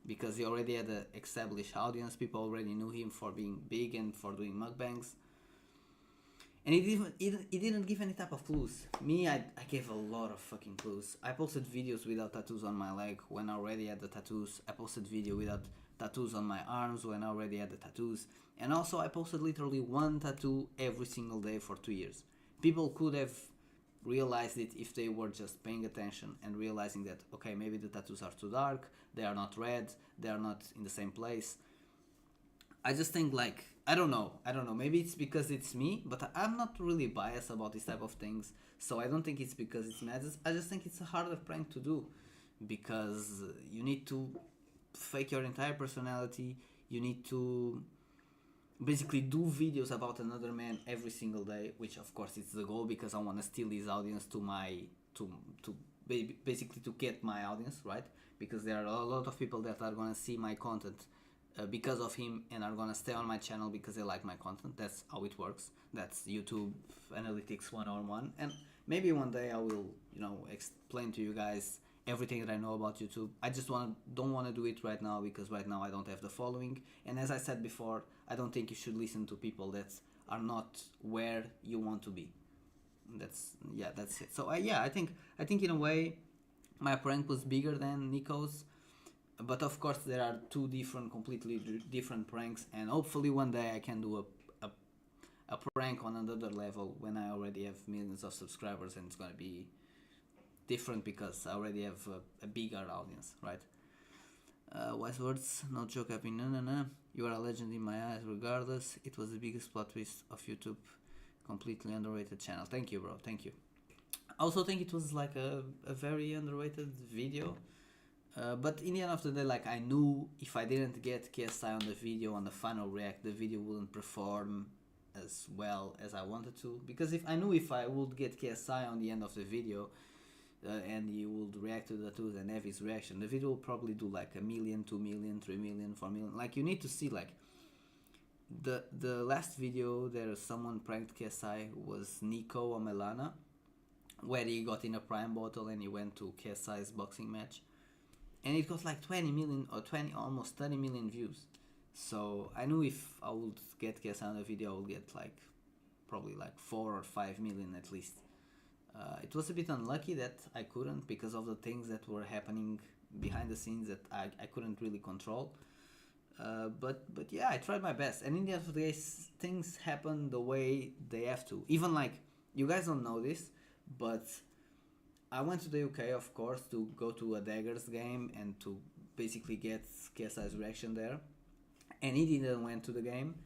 because he already had an established audience. People already knew him for being big and for doing mukbangs, and he didn't give any type of clues. Me, I gave a lot of fucking clues. I posted videos without tattoos on my leg when I already had the tattoos. I posted video without tattoos on my arms when I already had the tattoos. And also I posted literally one tattoo every single day for 2 years. People could have realized it if they were just paying attention and realizing that, okay, maybe the tattoos are too dark, they are not red, they are not in the same place. I just think, like, I don't know, maybe it's because it's me, but I'm not really biased about this type of things, so I don't think it's because it's me. I just think it's a harder prank to do, because you need to fake your entire personality, you need to basically do videos about another man every single day, which of course is the goal, because I want to steal his audience to basically to get my audience, right? Because there are a lot of people that are going to see my content because of him, and are going to stay on my channel because they like my content. That's how it works. That's YouTube analytics 101. And maybe one day I will, explain to you guys everything that I know about YouTube. I just don't want to do it right now, because right now I don't have the following, and as I said before, I don't think you should listen to people that are not where you want to be. That's it. So I think in a way my prank was bigger than Nico's, but of course there are two completely different pranks, and hopefully one day I can do a prank on another level when I already have millions of subscribers, and it's gonna be different because I already have a bigger audience, right? Wise words, no joke, happy, no. You are a legend in my eyes regardless. It was the biggest plot twist of YouTube. Completely underrated channel. Thank you, bro, thank you. I also think it was like a very underrated video. But in the end of the day, like, I knew if I didn't get KSI on the video, on the final react, the video wouldn't perform as well as I wanted to. Because if I would get KSI on the end of the video, and he would react to the tattoos and have his reaction, the video will probably do like 1 million, 2 million, 3 million, 4 million. Like, you need to see, like, the last video there someone pranked KSI was Nico or Melana, where he got in a prime bottle and he went to KSI's boxing match, and it got like 20 million or 20, almost 30 million views. So I knew if I would get KSI on the video, I would get like probably like 4 or 5 million at least. It was a bit unlucky that I couldn't, because of the things that were happening behind the scenes that I couldn't really control. But yeah, I tried my best, and in the end of the day, things happen the way they have to. Even, like, you guys don't know this, but I went to the UK, of course, to go to a Daggers game and to basically get KSI's reaction there, and he didn't went to the game.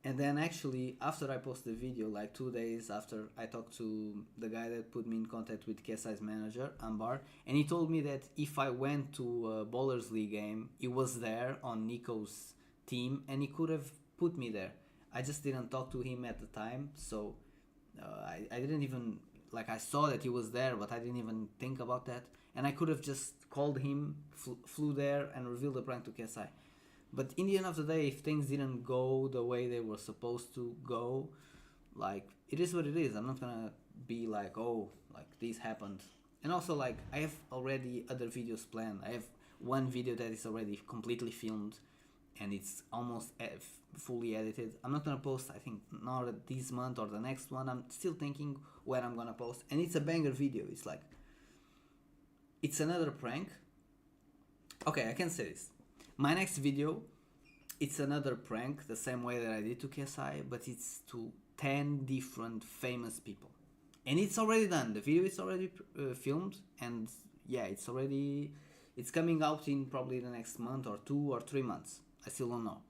And then actually, after I posted the video, like 2 days after, I talked to the guy that put me in contact with KSI's manager, Ambar, and he told me that if I went to a Bowlers League game, he was there on Nico's team, and he could have put me there. I just didn't talk to him at the time, so I didn't even, like, I saw that he was there, but I didn't even think about that, and I could have just called him, flew there, and revealed the prank to KSI. But in the end of the day, if things didn't go the way they were supposed to go, like, it is what it is. I'm not gonna be like, oh, like, this happened. And also, like, I have already other videos planned. I have one video that is already completely filmed, and it's almost fully edited. I'm not gonna post, I think, not this month or the next one. I'm still thinking when I'm gonna post, and it's a banger video. It's like, it's another prank. Okay, I can say this. My next video, it's another prank, the same way that I did to KSI, but it's to 10 different famous people. And it's already done. The video is already filmed, and yeah, it's coming out in probably the next month or 2 or 3 months. I still don't know.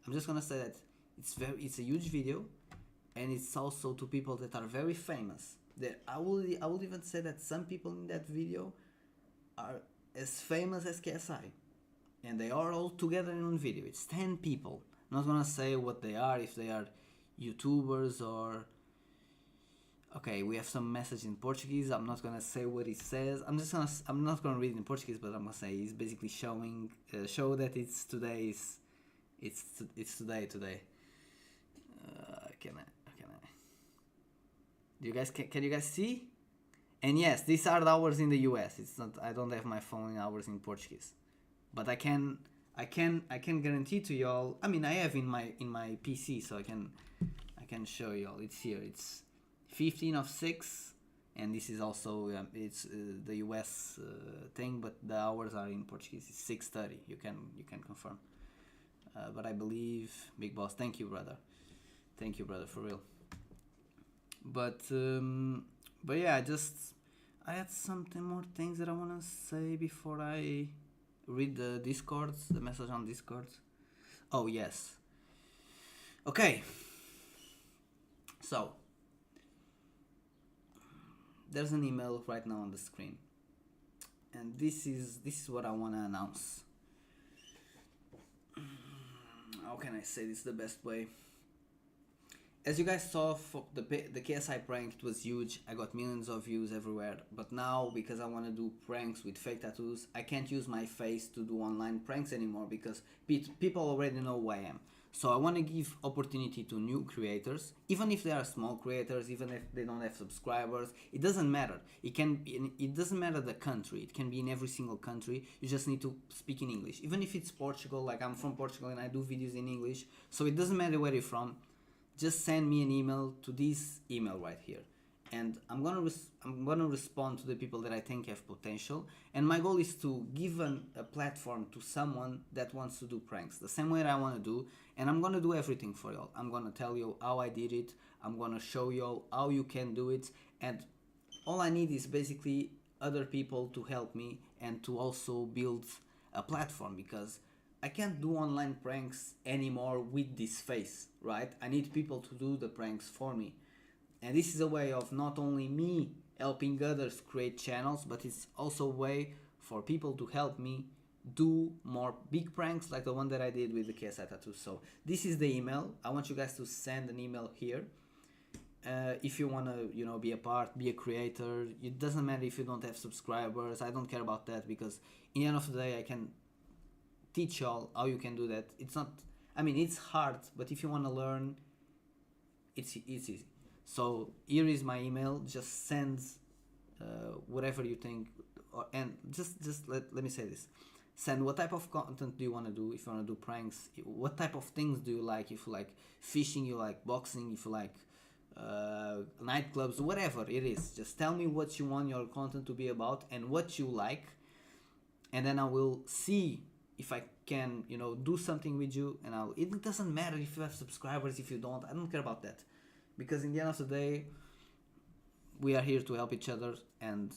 I'm just gonna say that it's a huge video, and it's also to people that are very famous. That I would even say that some people in that video are as famous as KSI. And they are all together in one video. It's 10 people. I'm not gonna say what they are, if they are YouTubers or... Okay, we have some message in Portuguese. I'm not gonna say what it says. I'm not gonna read it in Portuguese, but I'm gonna say it's basically showing show that it's today. It's today. Can I? Do you guys can you guys see? And yes, these are the hours in the US. It's not. I don't have my phone hours in Portuguese. But I can guarantee to y'all. I mean, I have in my PC, so I can show y'all. It's here. It's 15:06, and this is also it's the US thing, but the hours are in Portuguese. It's 6:30. You can confirm. But I believe Big Boss. Thank you, brother, for real. But But yeah, I had something more things that I wanna say before I read the message on Discord. Oh yes. Okay. So there's an email right now on the screen, and this is what I wanna announce. How can I say this the best way? As you guys saw, for the KSI prank, it was huge. I got millions of views everywhere. But now, because I want to do pranks with fake tattoos, I can't use my face to do online pranks anymore because people already know who I am. So I want to give opportunity to new creators, even if they are small creators, even if they don't have subscribers. It doesn't matter. It doesn't matter the country. It can be in every single country. You just need to speak in English. Even if it's Portugal, like I'm from Portugal and I do videos in English, so it doesn't matter where you're from. Just send me an email to this email right here, and I'm gonna respond to the people that I think have potential. And my goal is to give a platform to someone that wants to do pranks the same way that I want to do, and I'm gonna do everything for y'all. I'm gonna tell you how I did it. I'm gonna show y'all how you can do it, and all I need is basically other people to help me and to also build a platform, because I can't do online pranks anymore with this face, right? I need people to do the pranks for me. And this is a way of not only me helping others create channels, but it's also a way for people to help me do more big pranks like the one that I did with the KSI tattoos. So this is the email. I want you guys to send an email here. If you want to, be a part, be a creator. It doesn't matter if you don't have subscribers. I don't care about that, because in the end of the day, I can teach y'all how you can do that. It's hard, but if you want to learn, it's easy. So here is my email. Just send whatever you think, and just let me say this. Send what type of content do you want to do. If you want to do pranks, what type of things do you like? If you like fishing, you like boxing, if you like nightclubs, whatever it is, just tell me what you want your content to be about and what you like, and then I will see if I can, do something with you. And it doesn't matter if you have subscribers, if you don't. I don't care about that, because in the end of the day, we are here to help each other. And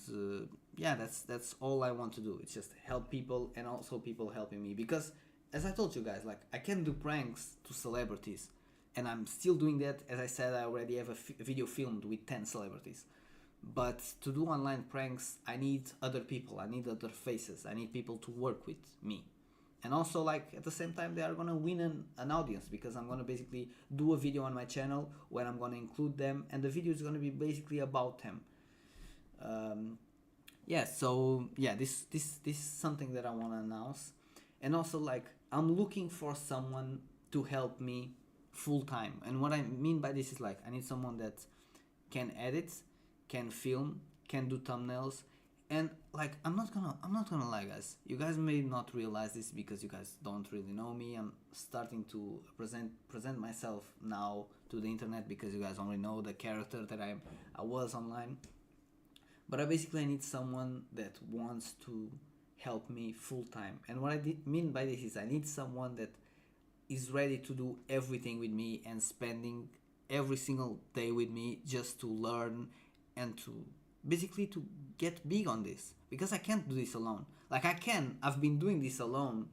that's all I want to do. It's just help people, and also people helping me, because as I told you guys, like, I can do pranks to celebrities, and I'm still doing that. As I said, I already have a video filmed with 10 celebrities. But to do online pranks, I need other people, I need other faces, I need people to work with me. And also, like, at the same time, they are gonna win an audience, because I'm gonna basically do a video on my channel where I'm gonna include them, and the video is gonna be basically about them. This is something that I wanna announce. And also, like, I'm looking for someone to help me full time. And what I mean by this is, like, I need someone that can edit, can film, can do thumbnails. And like, I'm not gonna lie, guys. You guys may not realize this because you guys don't really know me. I'm starting to present myself now to the internet, because you guys only know the character that I was online. But I basically need someone that wants to help me full time. And what I mean by this is, I need someone that is ready to do everything with me and spending every single day with me, just to learn and to basically to get big on this, because I can't do this alone. Like, I've been doing this alone,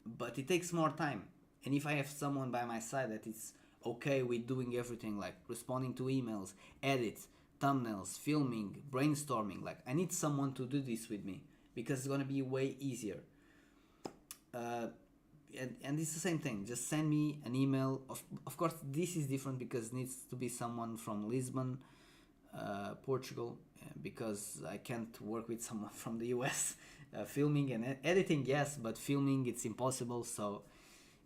but it takes more time. And if I have someone by my side that is okay with doing everything, like responding to emails, edit, thumbnails, filming, brainstorming, like, I need someone to do this with me, because it's gonna be way easier. And it's the same thing. Just send me an email. Of course, this is different because it needs to be someone from Lisbon, Portugal, because I can't work with someone from the US. Filming and editing, yes, but filming, it's impossible. So,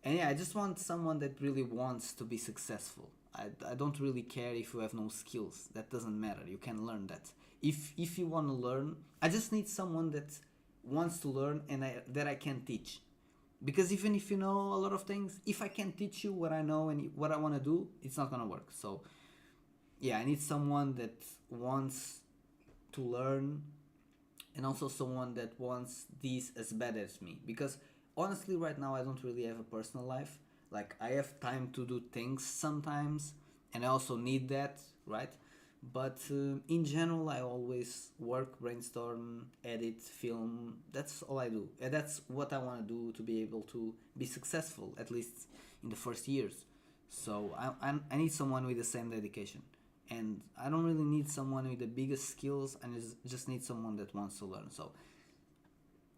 and yeah, I just want someone that really wants to be successful. I don't really care if you have no skills. That doesn't matter. You can learn that. If you want to learn, I just need someone that wants to learn, and that I can teach. Because even if you know a lot of things, if I can teach you what I know and what I want to do, it's not gonna work. So yeah, I need someone that wants to learn, and also someone that wants this as bad as me. Because honestly, right now, I don't really have a personal life. Like, I have time to do things sometimes, and I also need that, right? But in general, I always work, brainstorm, edit, film. That's all I do, and that's what I want to do to be able to be successful, at least in the first years. So I need someone with the same dedication, and I don't really need someone with the biggest skills. I just need someone that wants to learn. So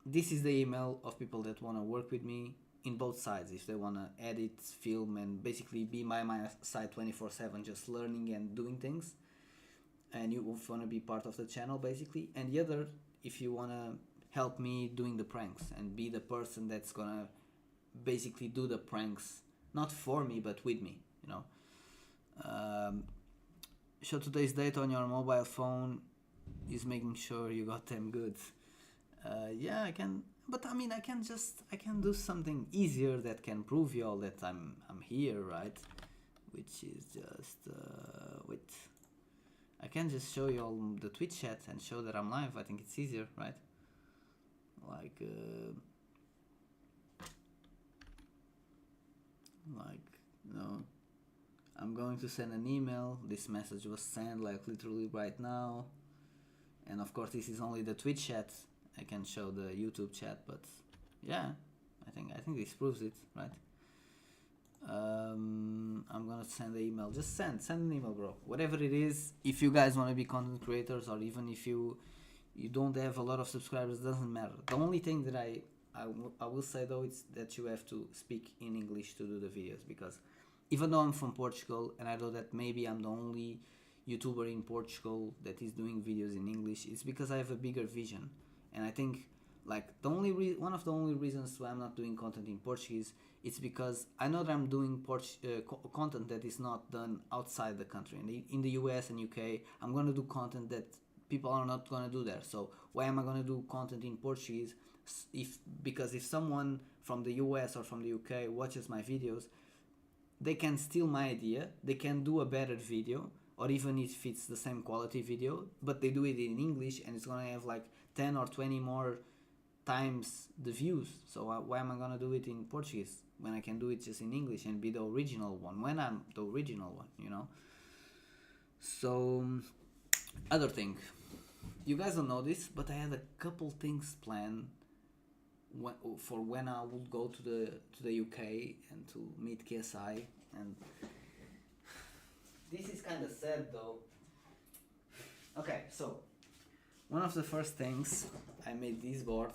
this is the email of people that want to work with me in both sides. If they want to edit, film, and basically be by my side 24/7, just learning and doing things, and you want to be part of the channel basically. And the other, if you want to help me doing the pranks and be the person that's gonna basically do the pranks, not for me but with me, you know. Show today's date on your mobile phone is making sure you got them good. Yeah, I can, but I mean, I can do something easier that can prove you all that I'm here, right? Which is just wait. I can just show you all the Twitch chat and show that I'm live. I think it's easier, right? Like no, I'm going to send an email. This message was sent like literally right now, and of course this is only the Twitch chat. I can show the YouTube chat, but yeah, I think this proves it, right? I'm gonna send the email. Just send an email, bro. Whatever it is. If you guys want to be content creators, or even if you don't have a lot of subscribers, doesn't matter. The only thing that I will say though is that you have to speak in English to do the videos, because even though I'm from Portugal and I know that maybe I'm the only YouTuber in Portugal that is doing videos in English, it's because I have a bigger vision. And I think like one of the only reasons why I'm not doing content in Portuguese, it's because I know that I'm doing content that is not done outside the country. And in the US and UK, I'm gonna do content that people are not gonna do there. So why am I gonna do content in Portuguese? Because if someone from the US or from the UK watches my videos, they can steal my idea, they can do a better video, or even if it's the same quality video, but they do it in English and it's gonna have like 10 or 20 more times the views. So why am I gonna do it in Portuguese when I can do it just in English and be the original one, when I'm the original one, you know? So other thing, you guys don't know this, but I had a couple things planned for when I would go to the UK and to meet KSI, and this is kind of sad though. Okay, so one of the first things, I made this board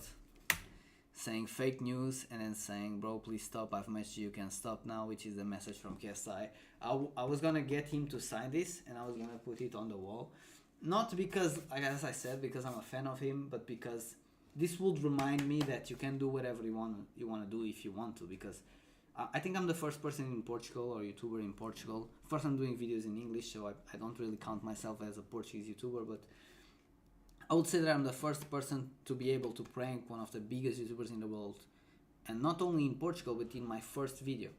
saying fake news and then saying, bro, please stop, I've messaged you, you can stop now, which is the message from KSI. I was gonna get him to sign this and I was gonna put it on the wall. Not because, as I said, because I'm a fan of him, but because this would remind me that you can do whatever you want to do if you want to, because I think I'm the first person in Portugal, or YouTuber in Portugal. First, I'm doing videos in English, so I don't really count myself as a Portuguese YouTuber, but I would say that I'm the first person to be able to prank one of the biggest YouTubers in the world, and not only in Portugal, but in my first video.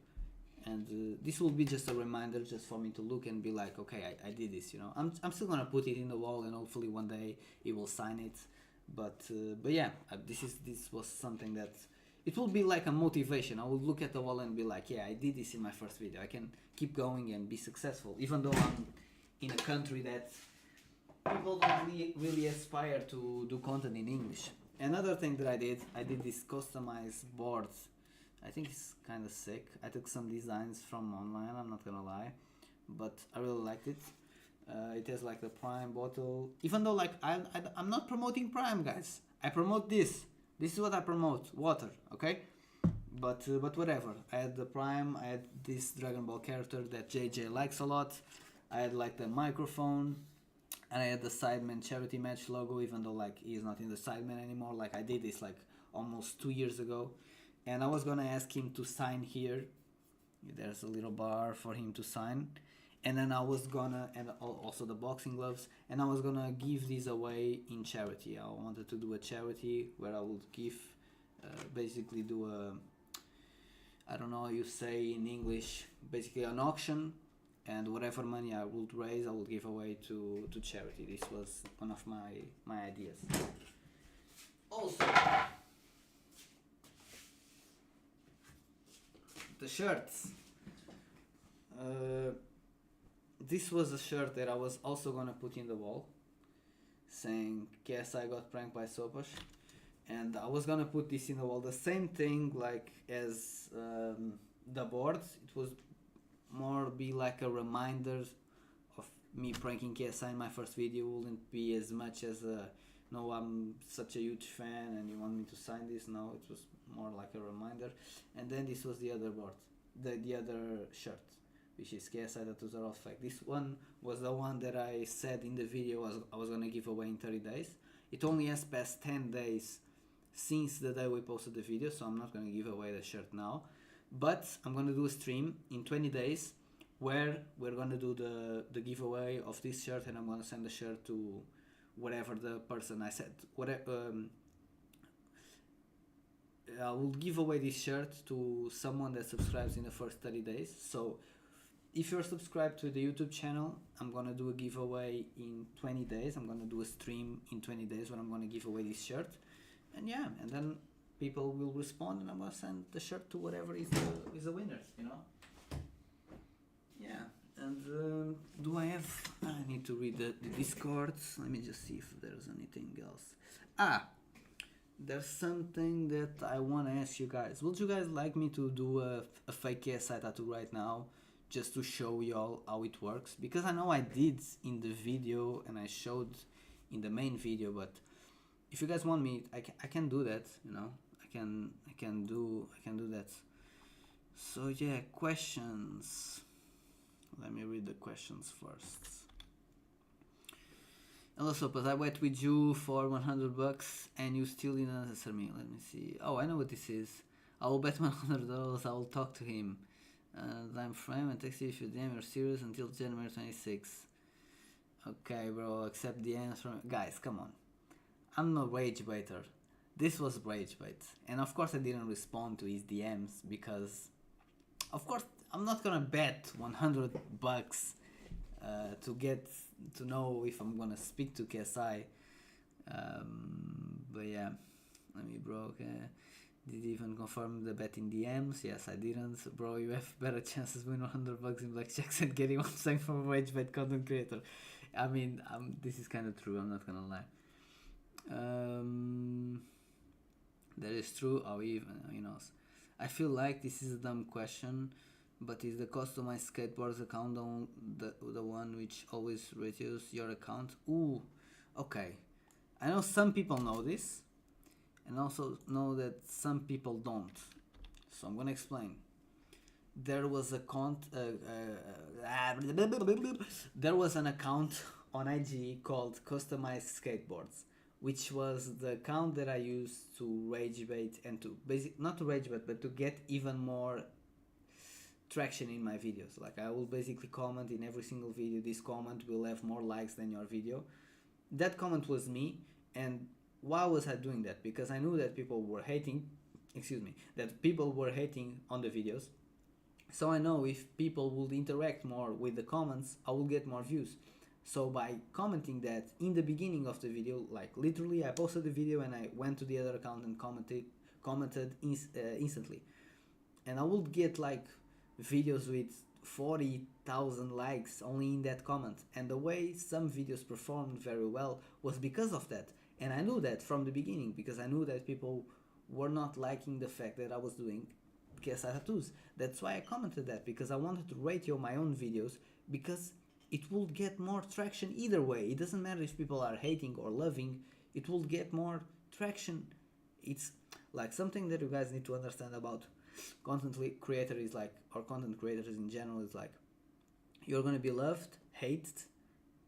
And this will be just a reminder, just for me to look and be like, okay, I did this, you know. I'm still gonna put it in the wall, and hopefully one day he will sign it. But yeah, this was something that it will be like a motivation. I will look at the wall and be like, yeah, I did this in my first video. I can keep going and be successful, even though I'm in a country that people don't really aspire to do content in English. Another thing that I did this customized board. I think it's kind of sick. I took some designs from online, I'm not gonna lie, but I really liked it. It has like the Prime bottle, even though like I'm not promoting Prime, guys. I promote this. This is what I promote, water, okay? But whatever. I had the Prime, I had this Dragon Ball character that JJ likes a lot. I had like the microphone, and I had the Sidemen charity match logo, even though like he is not in the Sidemen anymore. Like I did this like almost 2 years ago, and I was gonna ask him to sign here. There's a little bar for him to sign, and then I was gonna, and also the boxing gloves, and I was gonna give these away in charity. I wanted to do a charity where I would give, basically do a, I don't know how you say in English, basically an auction, and whatever money I would raise, I would give away to charity. This was one of my ideas. Also, the shirts. this was a shirt that I was also gonna put in the wall, saying KSI got pranked by Sopash, and I was gonna put this in the wall. The same thing like as the boards. It was more be like a reminder of me pranking KSI in my first video. Wouldn't be as much as no, I'm such a huge fan and you want me to sign this. No, it was more like a reminder. And then this was the other board, the other shirt, which is KSI Tattoos are all fake. This one was the one that I said in the video I was gonna give away in 30 days. It only has passed 10 days since the day we posted the video, so I'm not gonna give away the shirt now. But I'm gonna do a stream in 20 days where we're gonna do the giveaway of this shirt, and I'm gonna send the shirt to whatever the person I said. I will give away this shirt to someone that subscribes in the first 30 days. So if you're subscribed to the YouTube channel, I'm gonna do a giveaway in 20 days. I'm gonna do a stream in 20 days where I'm gonna give away this shirt. And yeah, and then people will respond and I'm gonna send the shirt to whatever is the winners, you know? Yeah, and do I have... I need to read the Discords. Let me just see if there's anything else. There's something that I want to ask you guys. Would you guys like me to do a fake KSI tattoo right now, just to show y'all how it works? Because I know I did in the video and I showed in the main video, but if you guys want me, I can do that, you know. I can do that. So yeah, questions. Let me read the questions first. Hello Sopas, I wait with you for $100 and you still didn't answer me. Let me see. Oh, I know what this is. I will bet $100 I will talk to him. I'm frame and text you if you DM you're serious until January 26th. Okay bro, accept DMs from... Guys, come on. I'm no rage baiter. This was rage bait. And of course I didn't respond to his DMs because... Of course, I'm not gonna bet $100 to get to know if I'm gonna speak to KSI. But yeah, let me bro. Okay. Did you even confirm the bet in DMs? Yes, I didn't. Bro, you have better chances win $100 in blackjacks and getting one saying from a rage bet content creator. I mean, this is kind of true. I'm not gonna lie. That is true. How even he knows. I feel like this is a dumb question, but is the customized skateboards account the one which always reduces your account? Ooh, okay. I know some people know this, and also know that some people don't. So I'm gonna explain. There was a there was an account on IG called Customized Skateboards, which was the account that I used to rage bait and to not to rage bait, but to get even more traction in my videos. Like I will basically comment in every single video, this comment will have more likes than your video. That comment was me, and why was I doing that? Because I knew that people were hating, that people were hating on the videos. So I know if people would interact more with the comments, I will get more views. So by commenting that in the beginning of the video, like literally I posted the video and I went to the other account and commented instantly. And I would get like videos with 40,000 likes only in that comment. And the way some videos performed very well was because of that. And I knew that from the beginning because I knew that people were not liking the fact that I was doing KSI tattoos. That's why I commented that, because I wanted to rate my own videos, because it will get more traction either way. It doesn't matter if people are hating or loving, it will get more traction. It's like something that you guys need to understand about content creators is like, or content creators in general, is like you're gonna be loved, hated,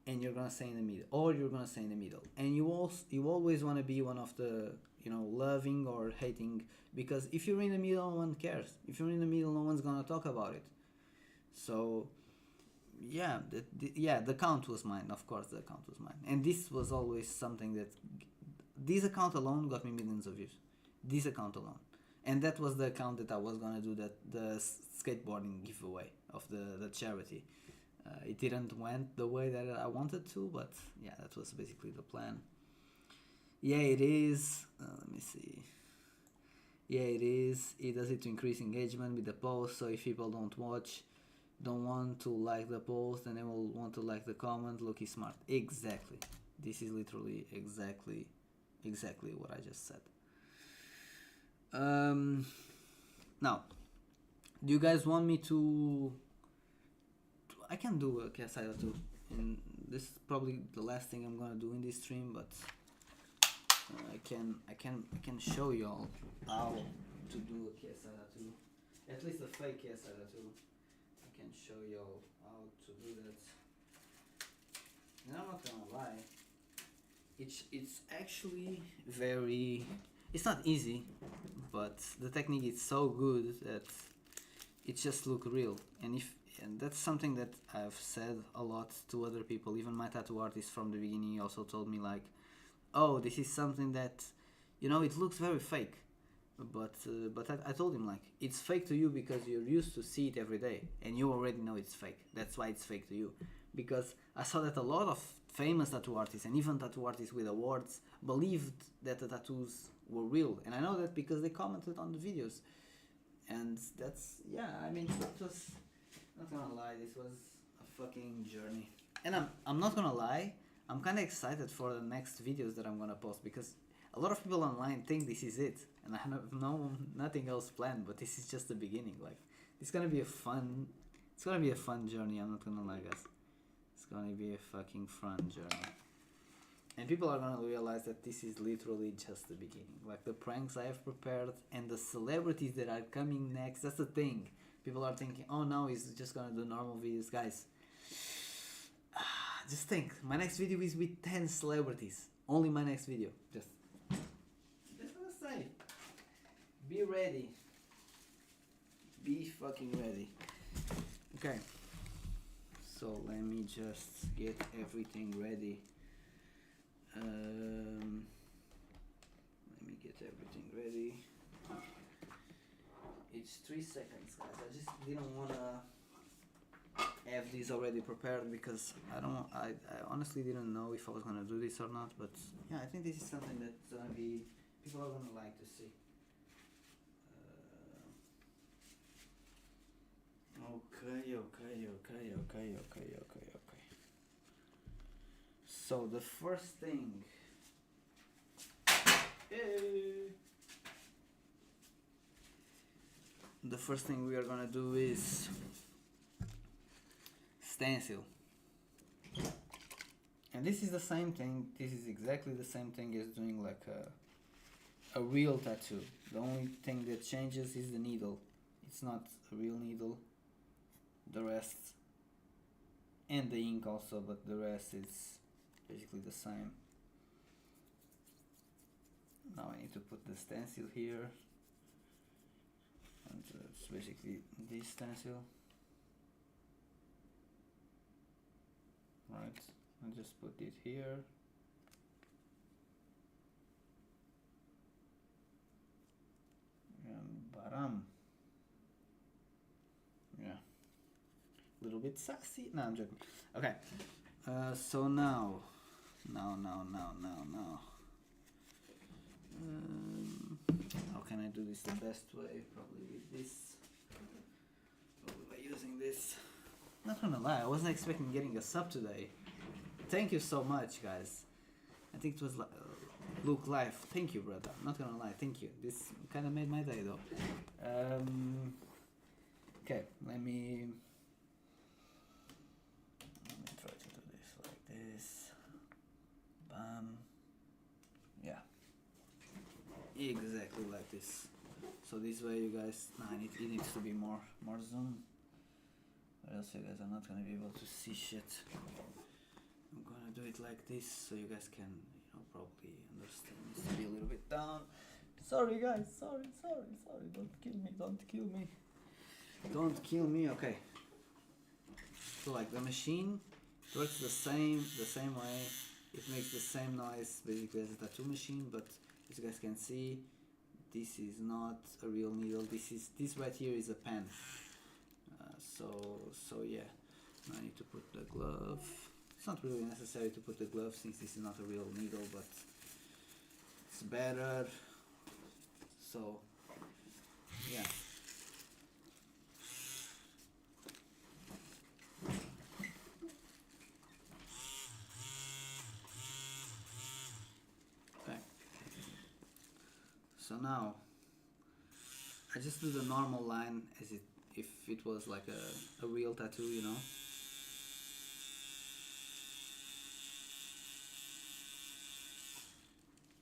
and you're gonna stay in the middle, or you're gonna stay in the middle. And you always want to be one of the, you know, loving or hating, because if you're in the middle, no one cares. If you're in the middle, no one's gonna talk about it. So yeah, the account was mine. Of course the account was mine, and this was always something that this account alone got me millions of views. This account alone. And that was the account that I was gonna do the skateboarding giveaway of the charity. It didn't went the way that I wanted to, but yeah, that was basically the plan. Yeah, it is. Let me see. Yeah, it is. It does it to increase engagement with the post, so if people don't watch, don't want to like the post and they will want to like the comment. Look, he's smart. Exactly. This is literally exactly what I just said. Now, do you guys want me to I can do a KSI tattoo, and this is probably the last thing I'm gonna do in this stream, but I can show y'all how to do a KSI tattoo, at least a fake KSI tattoo. I can show y'all how to do that, and I'm not gonna lie, it's actually very, it's not easy, but the technique is so good that it just look real. And that's something that I've said a lot to other people. Even my tattoo artist from the beginning also told me like, oh, this is something that, you know, it looks very fake, but I told him like, it's fake to you because you're used to see it every day and you already know it's fake. That's why it's fake to you. Because I saw that a lot of famous tattoo artists and even tattoo artists with awards believed that the tattoos were real, and I know that because they commented on the videos. And that's, yeah, I mean, it was, not gonna lie, this was a fucking journey. And I'm not gonna lie, I'm kinda excited for the next videos that I'm gonna post, because a lot of people online think this is it, and I have nothing else planned, but this is just the beginning. Like, it's gonna be a fun journey, I'm not gonna lie, guys. It's gonna be a fucking fun journey. And people are gonna realize that this is literally just the beginning. Like, the pranks I have prepared and the celebrities that are coming next, that's the thing. People are thinking, oh, now he's just gonna do normal videos. Guys, just think, my next video is with 10 celebrities. Only my next video. Just gonna say, be ready. Be fucking ready. Okay, so let me just get everything ready. Let me get everything ready. It's 3 seconds, guys. I just didn't wanna have this already prepared because I honestly didn't know if I was gonna do this or not, but yeah, I think this is something that's gonna be, people are gonna like to see. Okay. So the first thing, we are gonna do is stencil. And this is the same thing, this is exactly the same thing as doing like a real tattoo. The only thing that changes is the needle. It's not a real needle. The rest, and the ink also, but the rest is basically the same. Now I need to put the stencil here, and it's basically this stencil. Right, I just put it here. Baram. Yeah. A little bit sassy. No, I'm joking. Okay. So now. How can I do this the best way? Probably with this. Probably by using this. Not gonna lie, I wasn't expecting getting a sub today. Thank you so much, guys. I think it was Luke Life. Thank you, brother. Not gonna lie, thank you. This kind of made my day, though. Okay, let me try to do this like this. Bam. Yeah. Exactly like this. So this way, you guys. Nah, it needs to be more zoom. Or else you guys are not gonna be able to see shit. I'm gonna do it like this so you guys can, probably understand. It needs to be a little bit down. Sorry, guys. Sorry. Don't kill me. Okay. So like the machine works the same way. It makes the same noise basically as a tattoo machine, but as you guys can see, this is not a real needle. This right here is a pen. So yeah. Now I need to put the glove. It's not really necessary to put the glove since this is not a real needle, but it's better. So yeah. So now I just do the normal line as if it was like a real tattoo, you know.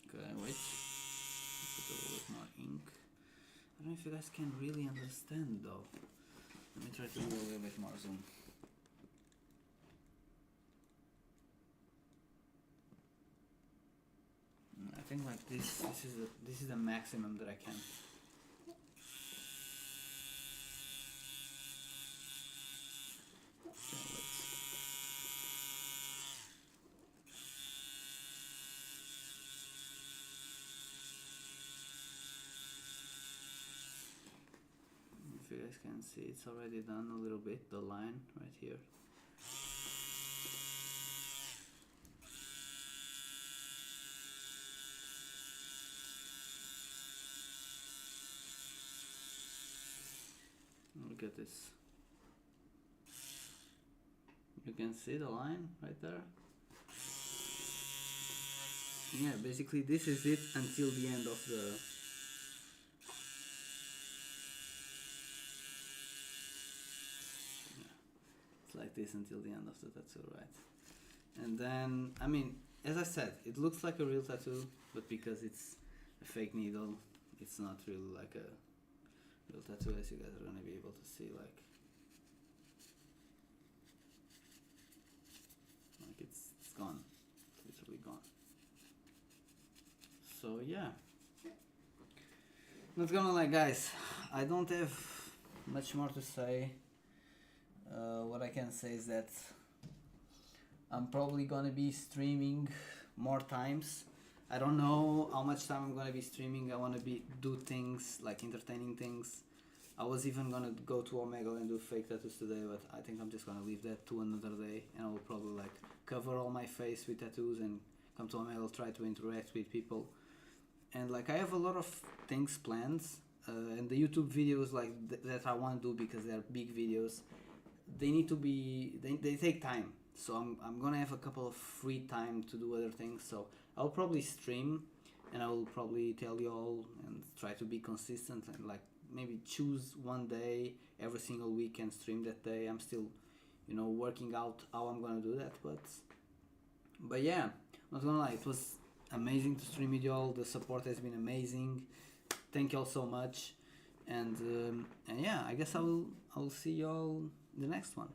Okay, wait. Put a little bit more ink. I don't know if you guys can really understand though. Let me try to do a little bit more zoom. I think like this is the maximum that I can. Okay, if you guys can see, it's already done a little bit, the line right here. Look at this. You can see the line right there. Yeah, basically this is it until the end of the... Yeah, it's like this until the end of the tattoo, right? And then, I mean, as I said, it looks like a real tattoo, but because it's a fake needle, it's not really like a real tattoo, as you guys are gonna be able to see. Like it's gone, it's literally gone. So yeah, not gonna lie, guys, I don't have much more to say. What I can say is that I'm probably gonna be streaming more times. I don't know how much time I'm gonna be streaming. I wanna do things like entertaining things. I was even gonna go to Omega and do fake tattoos today, but I think I'm just gonna leave that to another day, and I will probably like cover all my face with tattoos and come to Omega, try to interact with people. And like I have a lot of things planned, and the YouTube videos like that I want to do, because they're big videos, they need to be, they take time. So I'm gonna have a couple of free time to do other things. So I'll probably stream, and I will probably tell you all and try to be consistent, and like maybe choose one day every single week and stream that day. I'm still, you know, working out how I'm gonna do that, but yeah, not gonna lie, it was amazing to stream with y'all. The support has been amazing. Thank y'all so much, and yeah, I guess I will see y'all in the next one.